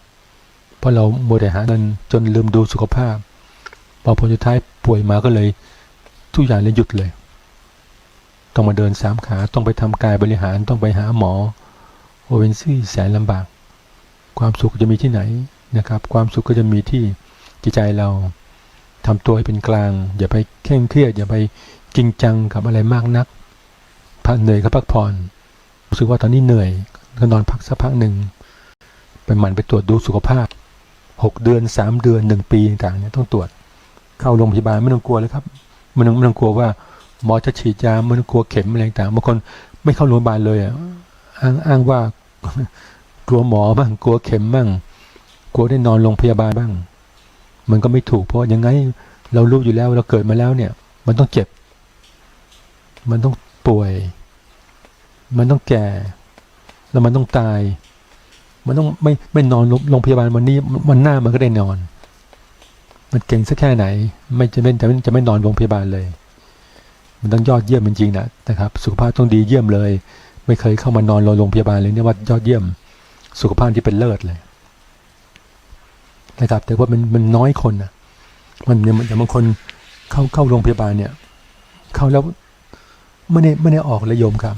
เพราะเรามัวแต่หาเงินจนลืมดูสุขภาพพอผลสุดท้ายป่วยมาก็เลยทุกอย่างเลยหยุดเลยต้องมาเดิน3 ขาต้องไปทำกายบริหารต้องไปหาหมอโอเวนซี่แสนลำบากความสุขจะมีที่ไหนนะครับความสุขก็จะมีที่จิตใจเราทำตัวให้เป็นกลางอย่าไปเคร่งเครียดอย่าไปจริงจังกับอะไรมากนักพักเหนื่อยก็พักผ่อนรู้สึกว่าตอนนี้เหนื่อยก็นอนพักสักพักหนึ่งไปหมั่นไปตรวจดูสุขภาพ6 เดือน3 เดือน1 ปีต่างๆเนี่ยต้องตรวจเข้าโรงพยาบาลไม่ต้องกลัวเลยครับไม่ต้องกลัวว่าหมอจะฉีดยาไม่ต้องกลัวเข็มอะไรต่างบางคนไม่เข้าโรงพยาบาลเลยอ้างว่ากลัวหมอบ้างกลัวเข็มบ้างกลัวได้นอนโรงพยาบาลบ้างมันก็ไม่ถูกเพราะยังไงเรารู้อยู่แล้วเราเกิดมาแล้วเนี่ยมันต้องเจ็บมันต้องป่วยมันต้องแก่แล้วมันต้องตายมันต้องไม่นอนโรงพยาบาลวันนี้วันหน้ามันก็ได้นอนมันเก่งสักแค่ไหนจะไม่นอนโรงพยาบาลเลยมันต้องยอดเยี่ยมจริงๆนะครับสุขภาพต้องดีเยี่ยมเลยไม่เคยเข้ามานอนโรงพยาบาลเลยเนี่ยว่ายอดเยี่ยมสุขภาพที่เป็นเลิศเลยนะครับแต่ว่ามันน้อยคนนะมันอย่างบางคนเข้าโรงพยาบาลเนี่ยเข้าแล้วไม่ได้ออกเลยโยมครับ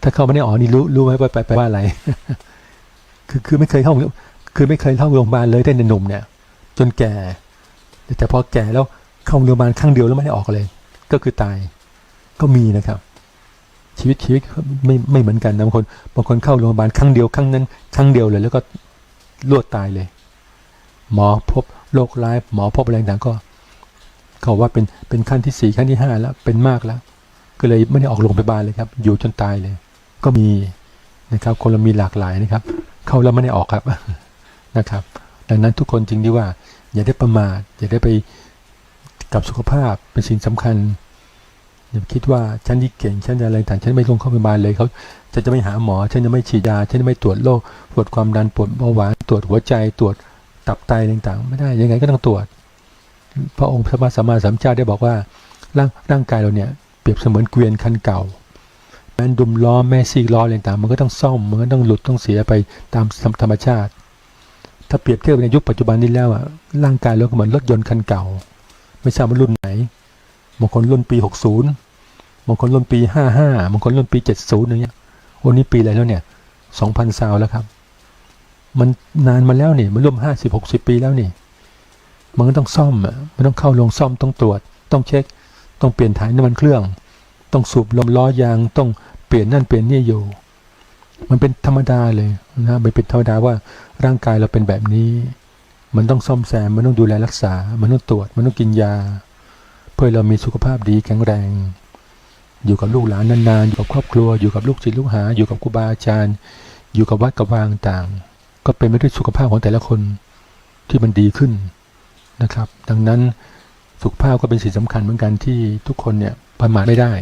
ถ้าเข้าไม่ได้ออกนี่รู้ไหมไปว่าอะไร คือไม่เคยเข้าโรงพยาบาลเลยได้ในหนุ่มเนี่ยจนแก่แต่พอแก่แล้วเข้าโรงพยาบาลครั้งเดียวแล้วไม่ได้ออกเลยก็คือตายก็มีนะครับชีวิตไม่เหมือนกันนะบางคนเข้าโรงพยาบาลครั้งเดียวครั้งเดียวเลยแล้วก็รวดตายเลยหมอพบโรคร้ายหมอพบอะไรต่างก็เขาว่าเป็นขั้นที่4ขั้นที่5แล้วเป็นมากแล้วก็เลยไม่ได้ออกโรงพยาบาลเลยครับอยู่จนตายเลยก็มีนะครับคนเรามีหลากหลายนะครับเข้าแล้วไม่ได้ออกครับนะครับดังนั้นทุกคนจริงที่ว่าอย่าได้ประมาทอย่าได้ไปกับสุขภาพเป็นสิ่งสำคัญอย่าคิดว่าฉันที่เก่งฉันอะไรต่างฉันไม่ลงเข้าโรงพยาบาลเลยเขาจะไม่หาหมอฉันจะไม่ฉีดยาฉันจะไม่ตรวจโรคตรวจความดันตรวจเบาหวานตรวจหัวใจตรวจตับไตต่างๆไม่ได้ยังไงก็ต้องตรวจพระองค์พระสัมมาสัมพุทธเจ้าได้บอกว่าร่างกายเราเนี่ยเปรียบเสมือนเกวียนคันเก่าแม้ดุมล้อแม่ซีกล้ออะไรต่างมันก็ต้องซ่อมมันก็ต้องหลุดต้องเสียไปตามธรรมชาติถ้าเปรียบเทียบในยุคปัจจุบันนี้แล้วร่างกายเราก็เหมือนรถยนต์คันเก่าไม่ทราบว่ารุ่นไหนบางคนรุ่นปี60บางคนรุ่นปี55บางคนรุ่นปี70อย่างเงี้ยวันนี้ปีอะไรแล้วเนี่ย2000 ซาวแล้วครับมันนานมาแล้วนี่มันร่วม50-60 ปีแล้วนี่มันก็ต้องซ่อมมันต้องเข้าโรงซ่อมต้องตรวจต้องเช็คต้องเปลี่ยนถ่ายน้ำมันเครื่องต้องสูบลมล้อยางต้องเปลี่ยนนั่นเปลี่ยนนี่อยู่มันเป็นธรรมดาเลยนะมันเป็นธรรมดาว่าร่างกายเราเป็นแบบนี้มันต้องซ่อมแซมมันต้องดูแลรักษามันต้องตรวจมันต้องกินยาเพื่อเรามีสุขภาพดีแข็งแรงอยู่กับลูกหลานนานๆอยู่กับครอบครัวอยู่กับลูกศิษย์ลูกหาอยู่กับครูบาอาจารย์อยู่กับวัดกับวาต่างก็เป็นไปด้วยสุขภาพของแต่ละคนที่มันดีขึ้นนะครับดังนั้นสุขภาพก็เป็นสิ่งสำคัญเหมือนกันที่ทุกคนเนี่ยประมาทไม่ได้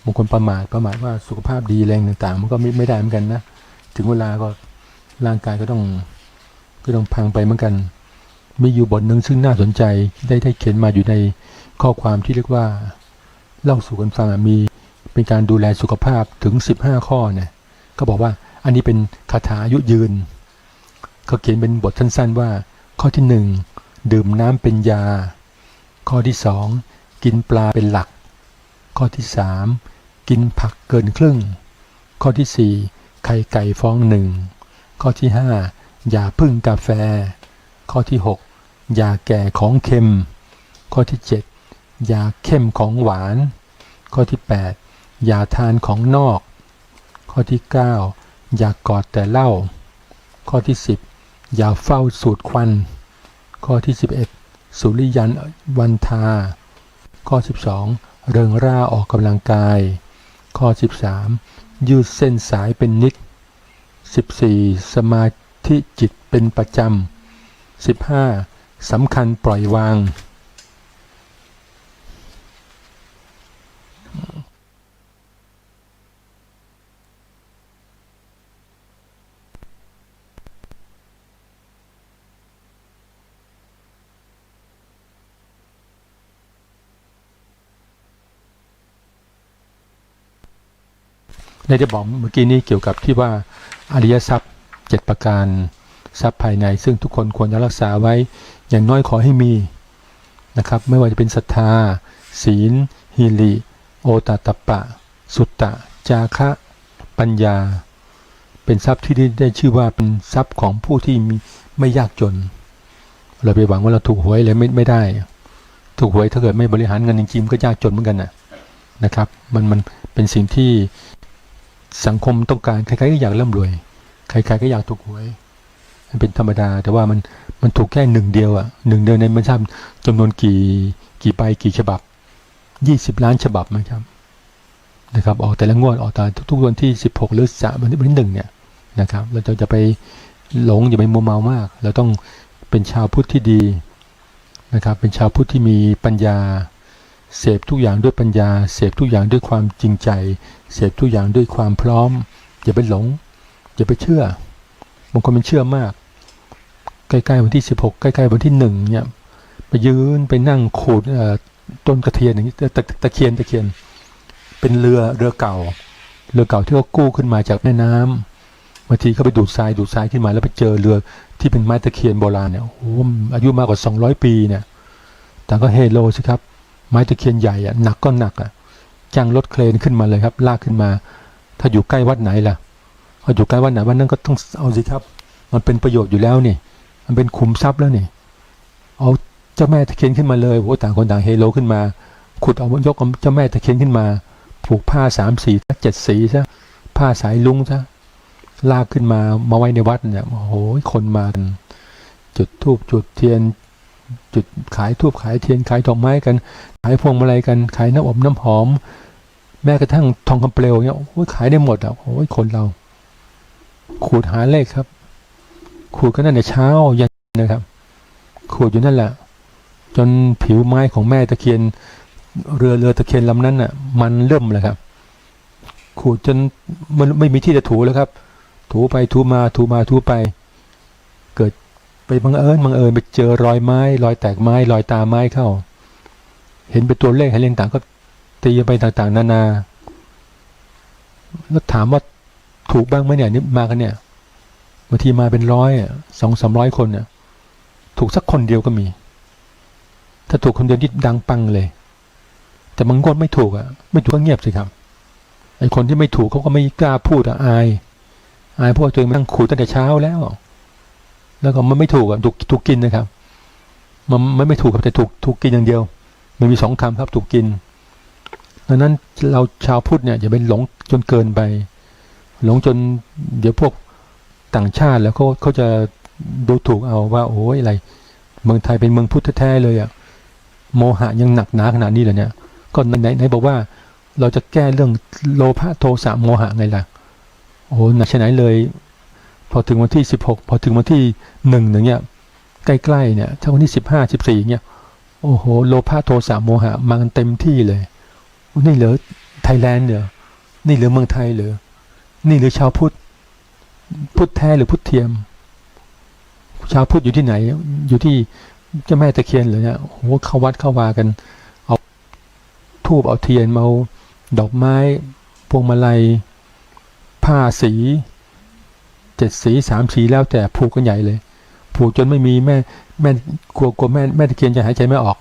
บางคนประมาทว่าสุขภาพดีแรงต่างๆมันก็ไม่ได้เหมือนกันนะถึงเวลาก็ร่างกายก็ต้องพังไปเหมือนกันมีอยู่บทหนึ่งซึ่งน่าสนใจได้เขียนมาอยู่ในข้อความที่เรียกว่าเล่าสู่กันฟังมีเป็นการดูแลสุขภาพถึง15 ข้อเนี่ยก็บอกว่าอันนี้เป็นคาถาอายุยืนเขาเขียนเป็นบทสั้นๆว่า ข้อที่ 1ดื่มน้ำเป็นยาข้อที่ 2กินปลาเป็นหลักข้อที่ 3กินผักเกินครึ่งข้อที่ 4ไข่ไก่ฟองหนึ่งข้อที่ 5อย่าพึ่งกาแฟข้อที่ 6อย่าแก่ของเค็มข้อที่ 7อย่าเข้มของหวานข้อที่ 8อย่าทานของนอกข้อที่ 9อย่ากอดแต่เหล้าข้อที่ 10อย่าเฝ้าสูดควันข้อที่ 11สุริยันวันทาข้อ 12เริงร่าออกกำลังกายข้อ 13ยืดเส้นสายเป็นนิด14สมาธิจิตเป็นประจำ15สำคัญปล่อยวางได้บอกเมื่อกี้นี้เกี่ยวกับที่ว่าอริยทรัพย์7ประการทรัพย์ภายในซึ่งทุกคนควรจะรักษาไว้อย่างน้อยขอให้มีนะครับไม่ว่าจะเป็นศรัทธาศีลหิริโอตตัปปะสุตตะจาคะปัญญาเป็นทรัพย์ที่ได้ชื่อว่าเป็นทรัพย์ของผู้ที่ไม่ยากจนเราไปหวังว่าเราถูกหวยเลยไม่ได้ถูกหวยถ้าเกิดไม่บริหารเงินจริงๆก็ยากจนเหมือนกันนะครับมันเป็นสิ่งที่สังคมต้องการใครๆก็อยากร่ำรวยใครๆก็อยากถูกหวยมันเป็นธรรมดาแต่ว่ามันถูกแค่หนึ่งเดียวหนึ่งเดียวในมันทราบจำนวนกี่ใบกี่ฉบับ20 ล้านฉบับไหมครับนะครับออกแต่ละงวดออกแต่ทุกวันที่16หรือวันที่1เนี่ยนะครับเราจะไปหลงอย่าไปมัวเมามากเราต้องเป็นชาวพุทธที่ดีนะครับเป็นชาวพุทธที่มีปัญญาเสพทุกอย่างด้วยปัญญาเสพทุกอย่างด้วยความจริงใจเสพทุกอย่างด้วยความพร้อมอย่าไปหลงอย่าไปเชื่อบางคนมันเชื่อมากใกล้ๆวันที่16ใกล้ๆวันที่1เนี่ยไปยืนไปนั่งขูดต้นกระเทียนอย่างนี้ตะเคียนเป็นเรือเก่าที่เขากู้ขึ้นมาจากแม่น้ำบางทีเขาไปดูดทรายขึ้นมาแล้วไปเจอเรือที่เป็นไม้ตะเคียนโบราณเนี่ยโอ้โหอายุมากกว่า200 ปีเนี่ยแต่ก็เฮโลสิครับไม้ตะเคียนใหญ่หนักก็หนักจ้างรถเครนขึ้นมาเลยครับลากขึ้นมาถ้าอยู่ใกล้วัดไหนล่ะเขาอยู่ใกล้วัดไหนวัดนั้นก็ต้องเอาสิครับมันเป็นประโยชน์อยู่แล้วนี่มันเป็นขุมทรัพย์แล้วนี่เอาเจ้าแม่ตะเคียนขึ้นมาเลยโอ้ต่างคนต่างเฮโลขึ้นมาขุดเอายกเจ้าแม่ตะเคียนขึ้นมาผูกผ้า3 สี7 สีซะผ้าสายลุงซะลากขึ้นมาไว้ในวัดเนี่ยโอ้โหคนมาจุดธูปจุดเทียนจุดขายธูปขายเทียนขายดอกไม้กันขายพวงมาลัยกันขายน้ำอบน้ำหอมแม้กระทั่งทองคำเปลวเนี่ยโอ้ยขายได้หมดโอ้ยคนเราขูดหาเลขครับขูดกันตั้งแต่เช้ายันนะครับขูดอยู่นั่นแหละจนผิวไม้ของแม่ตะเคียนเรือตะเคียนลำนั้นมันเริ่มเลยครับขูดจนมันไม่มีที่จะถูแล้วครับถูไปถูไปเกิดไปบังเอิญไปเจอรอยไม้รอยแตกไม้รอยตาไม้เข้าเห็นเป็นตัวเลขให้เล่นต่างก็ตีไปต่างๆนานาแล้วถามว่าถูกบ้างไหมเนี่ยนี่มากันเนี่ยบางทีมาเป็น100 200-300 คนเนี่ยถูกสักคนเดียวก็มีถ้าถูกคนเดียวนี่ดังปังเลยแต่บางคนไม่ถูกไม่ถูกก็เงียบสิครับไอ้คนที่ไม่ถูกเขาก็ไม่กล้าพูดอายพวกตัวเองนั่งขูดตั้งแต่เช้าแล้วก็มันไม่ถูกถูกกินนะครับมันไม่ถูกครับแต่ถูกกินอย่างเดียวมันมี2 คำครับถูกกินดังนั้นเราชาวพุทธเนี่ยอย่าไปหลงจนเกินไปหลงจนเดี๋ยวพวกต่างชาติแล้วเขาจะดูถูกเอาว่าโอ้ยอะไรเมืองไทยเป็นเมืองพุทธแท้เลยโมหะยังหนักหนาขนาดนี้เลยเนี่ยก็ไหนบอกว่าเราจะแก้เรื่องโลภะโทสะโมหะไงล่ะโอ้หนักชะไหนเลยพอถึงวันที่16พอถึงวันที่1เนี่ยใกล้ๆเนี่ยถ้าวันที่15-14เนี่ยโอ้โหโลภะโทสะโมหะมากันเต็มที่เลยนี่เหรอไทยแลนด์เหรอนี่เหรอเมืองไทยเหรอนี่หรือชาวพุทธแท้หรือพุทธเทียมชาวพุทธอยู่ที่ไหนอยู่ที่เจ้าแม่ตะเคียนเหรอเนี่ยโอ้เข้าวัดเข้าวากันเอาธูปเอาเทียนมาดอกไม้พวงมาลัยผ้าสี7 สี3 สีแล้วแต่ผูกกันใหญ่เลยผูกจนไม่มี แม่กลัวแม่ตะเคียนจะหายใจไม่ออก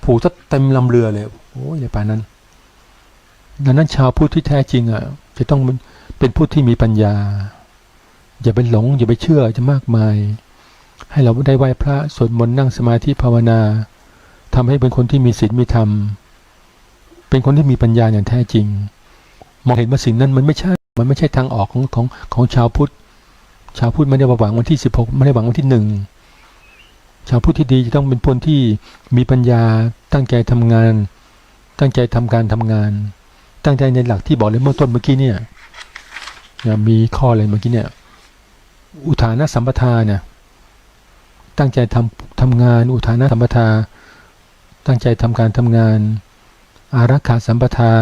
ผูกซะเต็มลำเรือเลยโอ้ยในป่านนั้นดังนั้นชาวพุทธที่แท้จริงอ่ะจะต้องเป็นผู้ที่มีปัญญาอย่าไปหลงอย่าไปเชื่อจะมากมายให้เราได้ไหว้พระสวดมนต์นั่งสมาธิภาวนาทำให้เป็นคนที่มีศีลมีธรรมเป็นคนที่มีปัญญาอย่างแท้จริงมองเห็นว่าสิ่งนั้นมันไม่ใช่ทางออกของชาวพุทธไม่ได้หวังวันที่16ไม่ได้หวังวันที่1ชาวพุทธที่ดีจะต้องเป็นคนที่มีปัญญาตั้งใจทำงานตั้งใจทำการทำงานตั้งใจในหลักที่บอกเลยเมื่อต้นเมื่อกี้เนี่ยมีข้ออะไรเมื่อกี้เนี่ยอุทานสัมปทาเนี่ยตั้งใจทำงานอุทานสัมปทาตั้งใจทำการทำงานอารักขาสัมปทา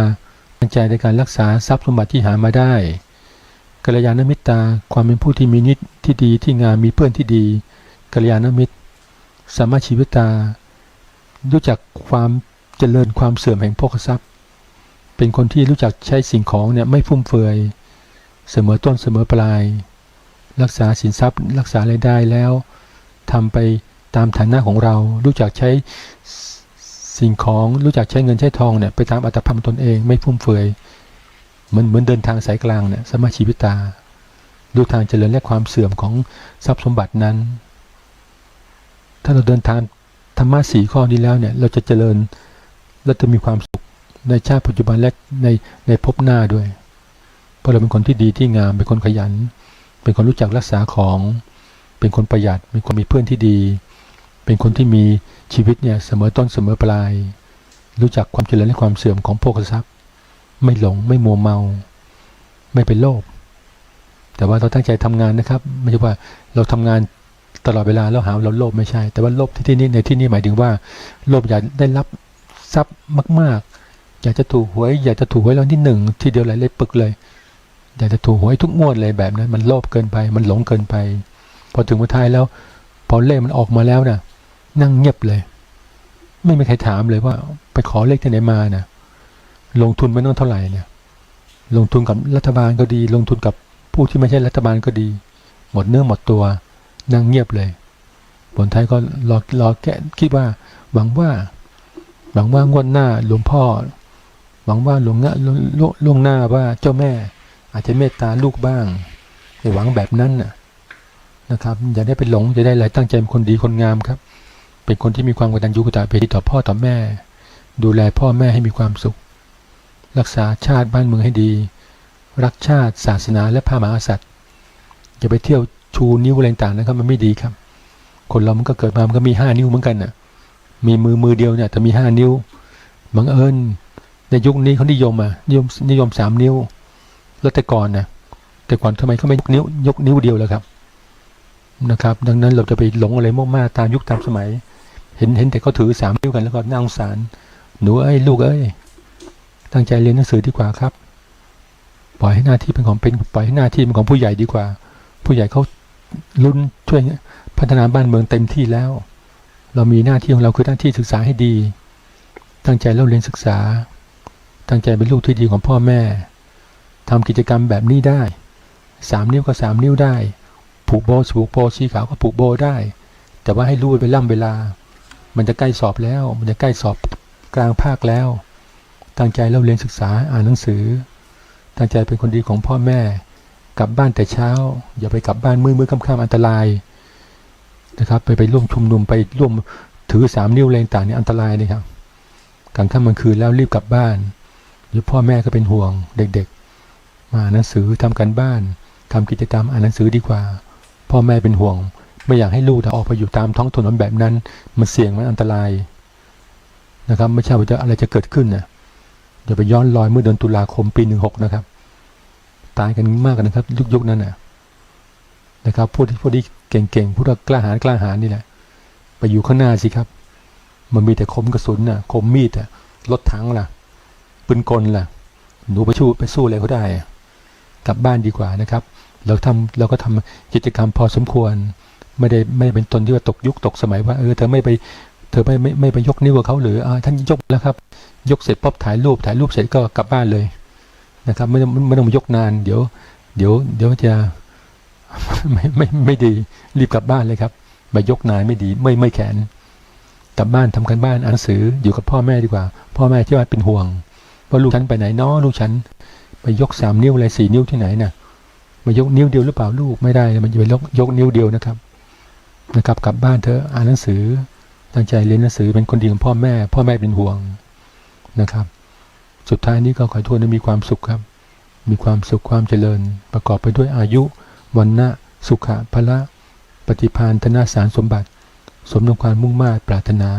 ตั้งใจในการรักษาทรัพย์สมบัติที่หามาได้กัลยาณมิตรความเป็นผู้ที่มีนิตที่ดีที่งามมีเพื่อนที่ดีกัลยาณมิตรสัมมาชีวิตารู้จักความเจริญความเสื่อมแห่งโภคทรัพย์เป็นคนที่รู้จักใช้สิ่งของเนี่ยไม่ฟุ่มเฟือยเสมอต้นเสมอปลายรักษาสินทรัพย์รักษารายได้แล้วทำไปตามฐานะของเรารู้จักใช้สิ่งของรู้จักใช้เงินใช้ทองเนี่ยไปตามอัตภาพตนเองไม่ฟุ่มเฟือยเหมือนเดินทางสายกลางเนี่ยสัมมาชีวิตาดูทางเจริญและความเสื่อมของทรัพย์สมบัตินั้นถ้าเราเดินทางธรรมะ4ข้อนี้แล้วเนี่ยเราจะเจริญและจะมีความสุขในชาติปัจจุบันและในภพหน้าด้วยเพราะเราเป็นคนที่ดีที่งามเป็นคนขยันเป็นคนรู้จักรักษาของเป็นคนประหยัดเป็นคนมีเพื่อนที่ดีเป็นคนที่มีชีวิตเนี่ยเสมอต้นเสมอปลายรู้จักความเจริญและความเสื่อมของโภคทรัพย์ไม่หลงไม่มัวเมาไม่เป็นโลภแต่ว่าเราตั้งใจทำงานนะครับไม่ใช่ว่าเราทำงานตลอดเวลาแล้วหาเราโลภไม่ใช่แต่ว่าโลภที่นี่ในที่นี้หมายถึงว่าโลภอยากได้รับทรัพย์มากๆอยากจะถูกหวยอยากจะถูกหวยรางวัลที่1ทีเดียวหลายปึกเลยอยากจะถูกหวยทุกงวดเลยแบบนั้นมันโลภเกินไปมันหลงเกินไปพอถึงวันท้ายแล้วพอเลขมันออกมาแล้วนะนั่งเงียบเลยไม่มีใครถามเลยว่าไปขอเลขที่ไหนมานะลงทุนไม่ต้องเท่าไหร่เนี่ยลงทุนกับรัฐบาลก็ดีลงทุนกับผู้ที่ไม่ใช่รัฐบาลก็ดีหมดเนื้อหมดตัวนั่งเงียบเลยผลท้ายก็รอแก้คิดว่าหวังว่างวดหน้าหลวงพ่อหวังว่าล่วงหน้าว่าเจ้าแม่อาจจะเมตตาลูกบ้างในหวังแบบนั้นนะครับอย่าได้ไปหลงจะได้อะไรตั้งใจเป็นคนดีคนงามครับเป็นคนที่มีความกตัญญูกตเวทีต่อพ่อต่อแม่ดูแลพ่อแม่ให้มีความสุขรักษาชาติบ้านเมืองให้ดีรักชาติศาสนาและพระมหากษัตริย์อย่าไปเที่ยวชูนิ้วอะไรต่างๆนะครับมันไม่ดีครับคนเรามันก็เกิดมามันก็มี5 นิ้วเหมือนกันน่ะมีมือเดียวเนี่ยแต่มี5 นิ้วบังเอิญในยุคนี้เขานิยม3 นิ้วแล้วแต่ก่อนทำไมเขาไม่ยกนิ้วเดียวล่ะครับนะครับดังนั้นเราจะไปหลงอะไรมากๆตามยุคตามสมัยเห็นแต่เขาถือ3 นิ้วกันแล้วก็น่าสงสารหนูลูกตั้งใจเรียนหนังสือดีกว่าครับปล่อยให้หน้าที่เป็นของผู้ใหญ่ดีกว่าผู้ใหญ่เขาลุ้นช่วยพัฒนาบ้านเมืองเต็มที่แล้วเรามีหน้าที่ของเราคือหน้าที่ศึกษาให้ดีตั้งใจเล่าเรียนศึกษาตั้งใจเป็นลูกที่ดีของพ่อแม่ทำกิจกรรมแบบนี้ได้3 นิ้วก็3 นิ้วได้ผูกโบสีขาวก็ผูกโบได้แต่ว่าให้รู้เวลามันจะใกล้สอบแล้วมันจะใกล้สอบกลางภาคแล้วตั้งใจเล่าเรียนศึกษาอ่านหนังสือตั้งใจเป็นคนดีของพ่อแม่กลับบ้านแต่เช้าอย่าไปกลับบ้านมืดค่ำอันตรายนะครับไปร่วมชุมนุมไปร่วมถือ3 นิ้วอะไรต่างๆนี่อันตรายนะครับกลางค่ำกลางคืนแล้วรีบกลับบ้านหรือพ่อแม่ก็เป็นห่วงเด็กๆมาอ่านหนังสือทำการบ้านทำกิจกรรมอ่านหนังสือดีกว่าพ่อแม่เป็นห่วงไม่อยากให้ลูกออกไปอยู่ตามท้องถนนแบบนั้นมันเสี่ยงมันอันตรายนะครับไม่ใช่ว่าอะไรจะเกิดขึ้นนะอย่าไปย้อนรอยเมื่อเดือนตุลาคมปี16นะครับตายกันมากกันนะครับยุคนั้นนะครับพวกที่เก่งๆพวกกล้าหาญนี่แหละไปอยู่ข้างหน้าสิครับมันมีแต่คมกระสุนคมมีดรถถังล่ะปืนกลล่ะหนูไปสู้อะไรเขาได้กลับบ้านดีกว่านะครับเราก็ทำกิจกรรมพอสมควรไม่ได้เป็นตนที่ว่าตกยุคตกสมัยว่าเธอไม่ไปยกนิ้วกับเขาหรือท่านยกแล้วครับยกเสร็จป๊อบถ่ายรูปเสร็จก็กลับบ้านเลยนะครับไม่ต้องมายกนานเดี๋ยวจะไม่ดีรีบกลับบ้านเลยครับ มายกนายไม่ดีไม่แขนกลับบ้านทำกันบ้านอ่านหนังสืออยู่กับพ่อแม่ดีกว่าพ่อแม่ที่ว่าเป็นห่วงว่าลูกฉันไปไหนน้อลูกฉันไปยก3 นิ้วอะไร4 นิ้วที่ไหนน่ะมายกนิ้วเดียวหรือเปล่าลูกไม่ได้มันจะไปยกนิ้วเดียวนะครับกลับบ้านเธออ่านหนังสือตั้งใจเรียนหนังสือเป็นคนดีของพ่อแม่เป็นห่วงนะครับสุดท้ายนี้ก็ขอให้ทุกคนมีความสุขครับมีความสุขความเจริญประกอบไปด้วยอายุวันนะสุขะพละปฏิภาณธนสารสมบัติสมดังความมุ่งมา่ปรารถนา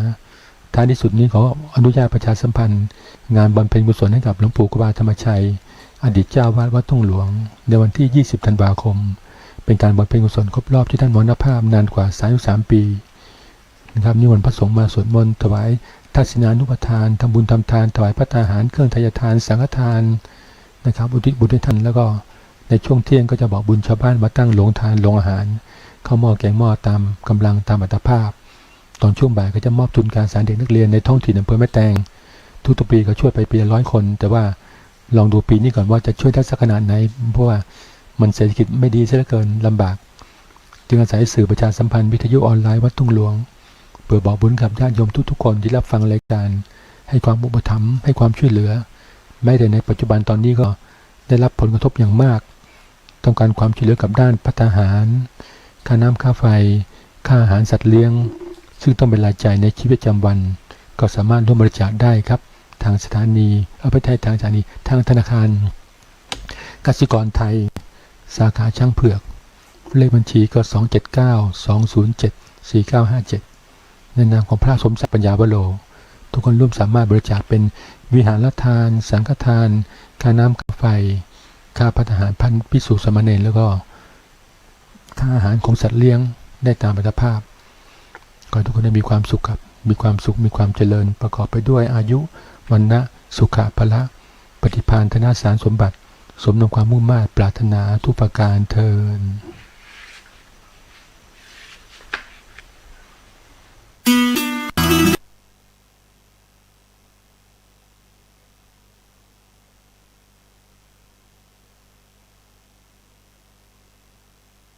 ท้ายที่สุดนี้ขออนุญาตประชาสัมพันธ์งานบำเพ็ญกุศลให้กับหลวงปู่ครูบาธรรมชัยอดีตเจ้าวาดวัดทุ่งหลวงในวันที่20 ธันวาคมเป็นการบำเพ็ญกุศลครบรอบที่ท่านมรณภาพนานกว่า33 ปีนะครับนิมนต์พระสงฆ์มาสวดมนต์ถวายทักษิณานุปทานทำบุญทำทานถวายพระทหารเครื่องทายทานสังฆทานนะครับอุทิศบุญให้ท่านแล้วก็ในช่วงเที่ยงก็จะบอกบุญชาวบ้านมาตั้งโรงทานโรงอาหารข้าวหม้อแกงหม้อตามกำลังตามอัตภาพตอนช่วงบ่ายก็จะมอบทุนการศึกษาเด็กนักเรียนในท้องถิ่นอำเภอแม่แตงทุกปีก็ช่วยไปปีละ100 คนแต่ว่าลองดูปีนี้ก่อนว่าจะช่วยได้สักขนาดไหนเพราะว่ามันเศรษฐกิจไม่ดีซะเหลือเกินลำบากจึงอาศัยสื่อประชาสัมพันธ์วิทยุออนไลน์วัดทุ่งหลวงเปิดบอกบุญกับญาติโยมทุกคนที่รับฟังรายการให้ความอุปถัมภ์ให้ความช่วยเหลือแม้แต่ในปัจจุบันตอนนี้ก็ได้รับผลกระทบอย่างมากต้องการความช่วยเหลือกับด้านภัตตาหารค่าน้ำค่าไฟค่าอาหารสัตว์เลี้ยงซึ่งต้องเป็นรายจ่ายในชีวิตประจำวันก็สามารถร่วมบริจาคได้ครับทางสถานีทางสถานีทางธนาคารกสิกรไทยสาขาช่างเผือกเลขบัญชีก็279-207-4957ในนามของพระสมศักดิ์ปัญญาวโรทุกคนร่วมสามารถบริจาคเป็นวิหารทานสังฆทานค่าน้ำค่าไฟค่าภัตตาหารพันภิกษุสามเณรแล้วก็ค่าอาหารของสัตว์เลี้ยงได้ตามอัตภาพขอให้ทุกคนได้มีความสุขครับมีความสุขมีความเจริญประกอบไปด้วยอายุวันนะสุขะพละปฏิภาณธนสารสมบัติสมดังความมุ่งมา่ปรารถนาทุกประการเทอญ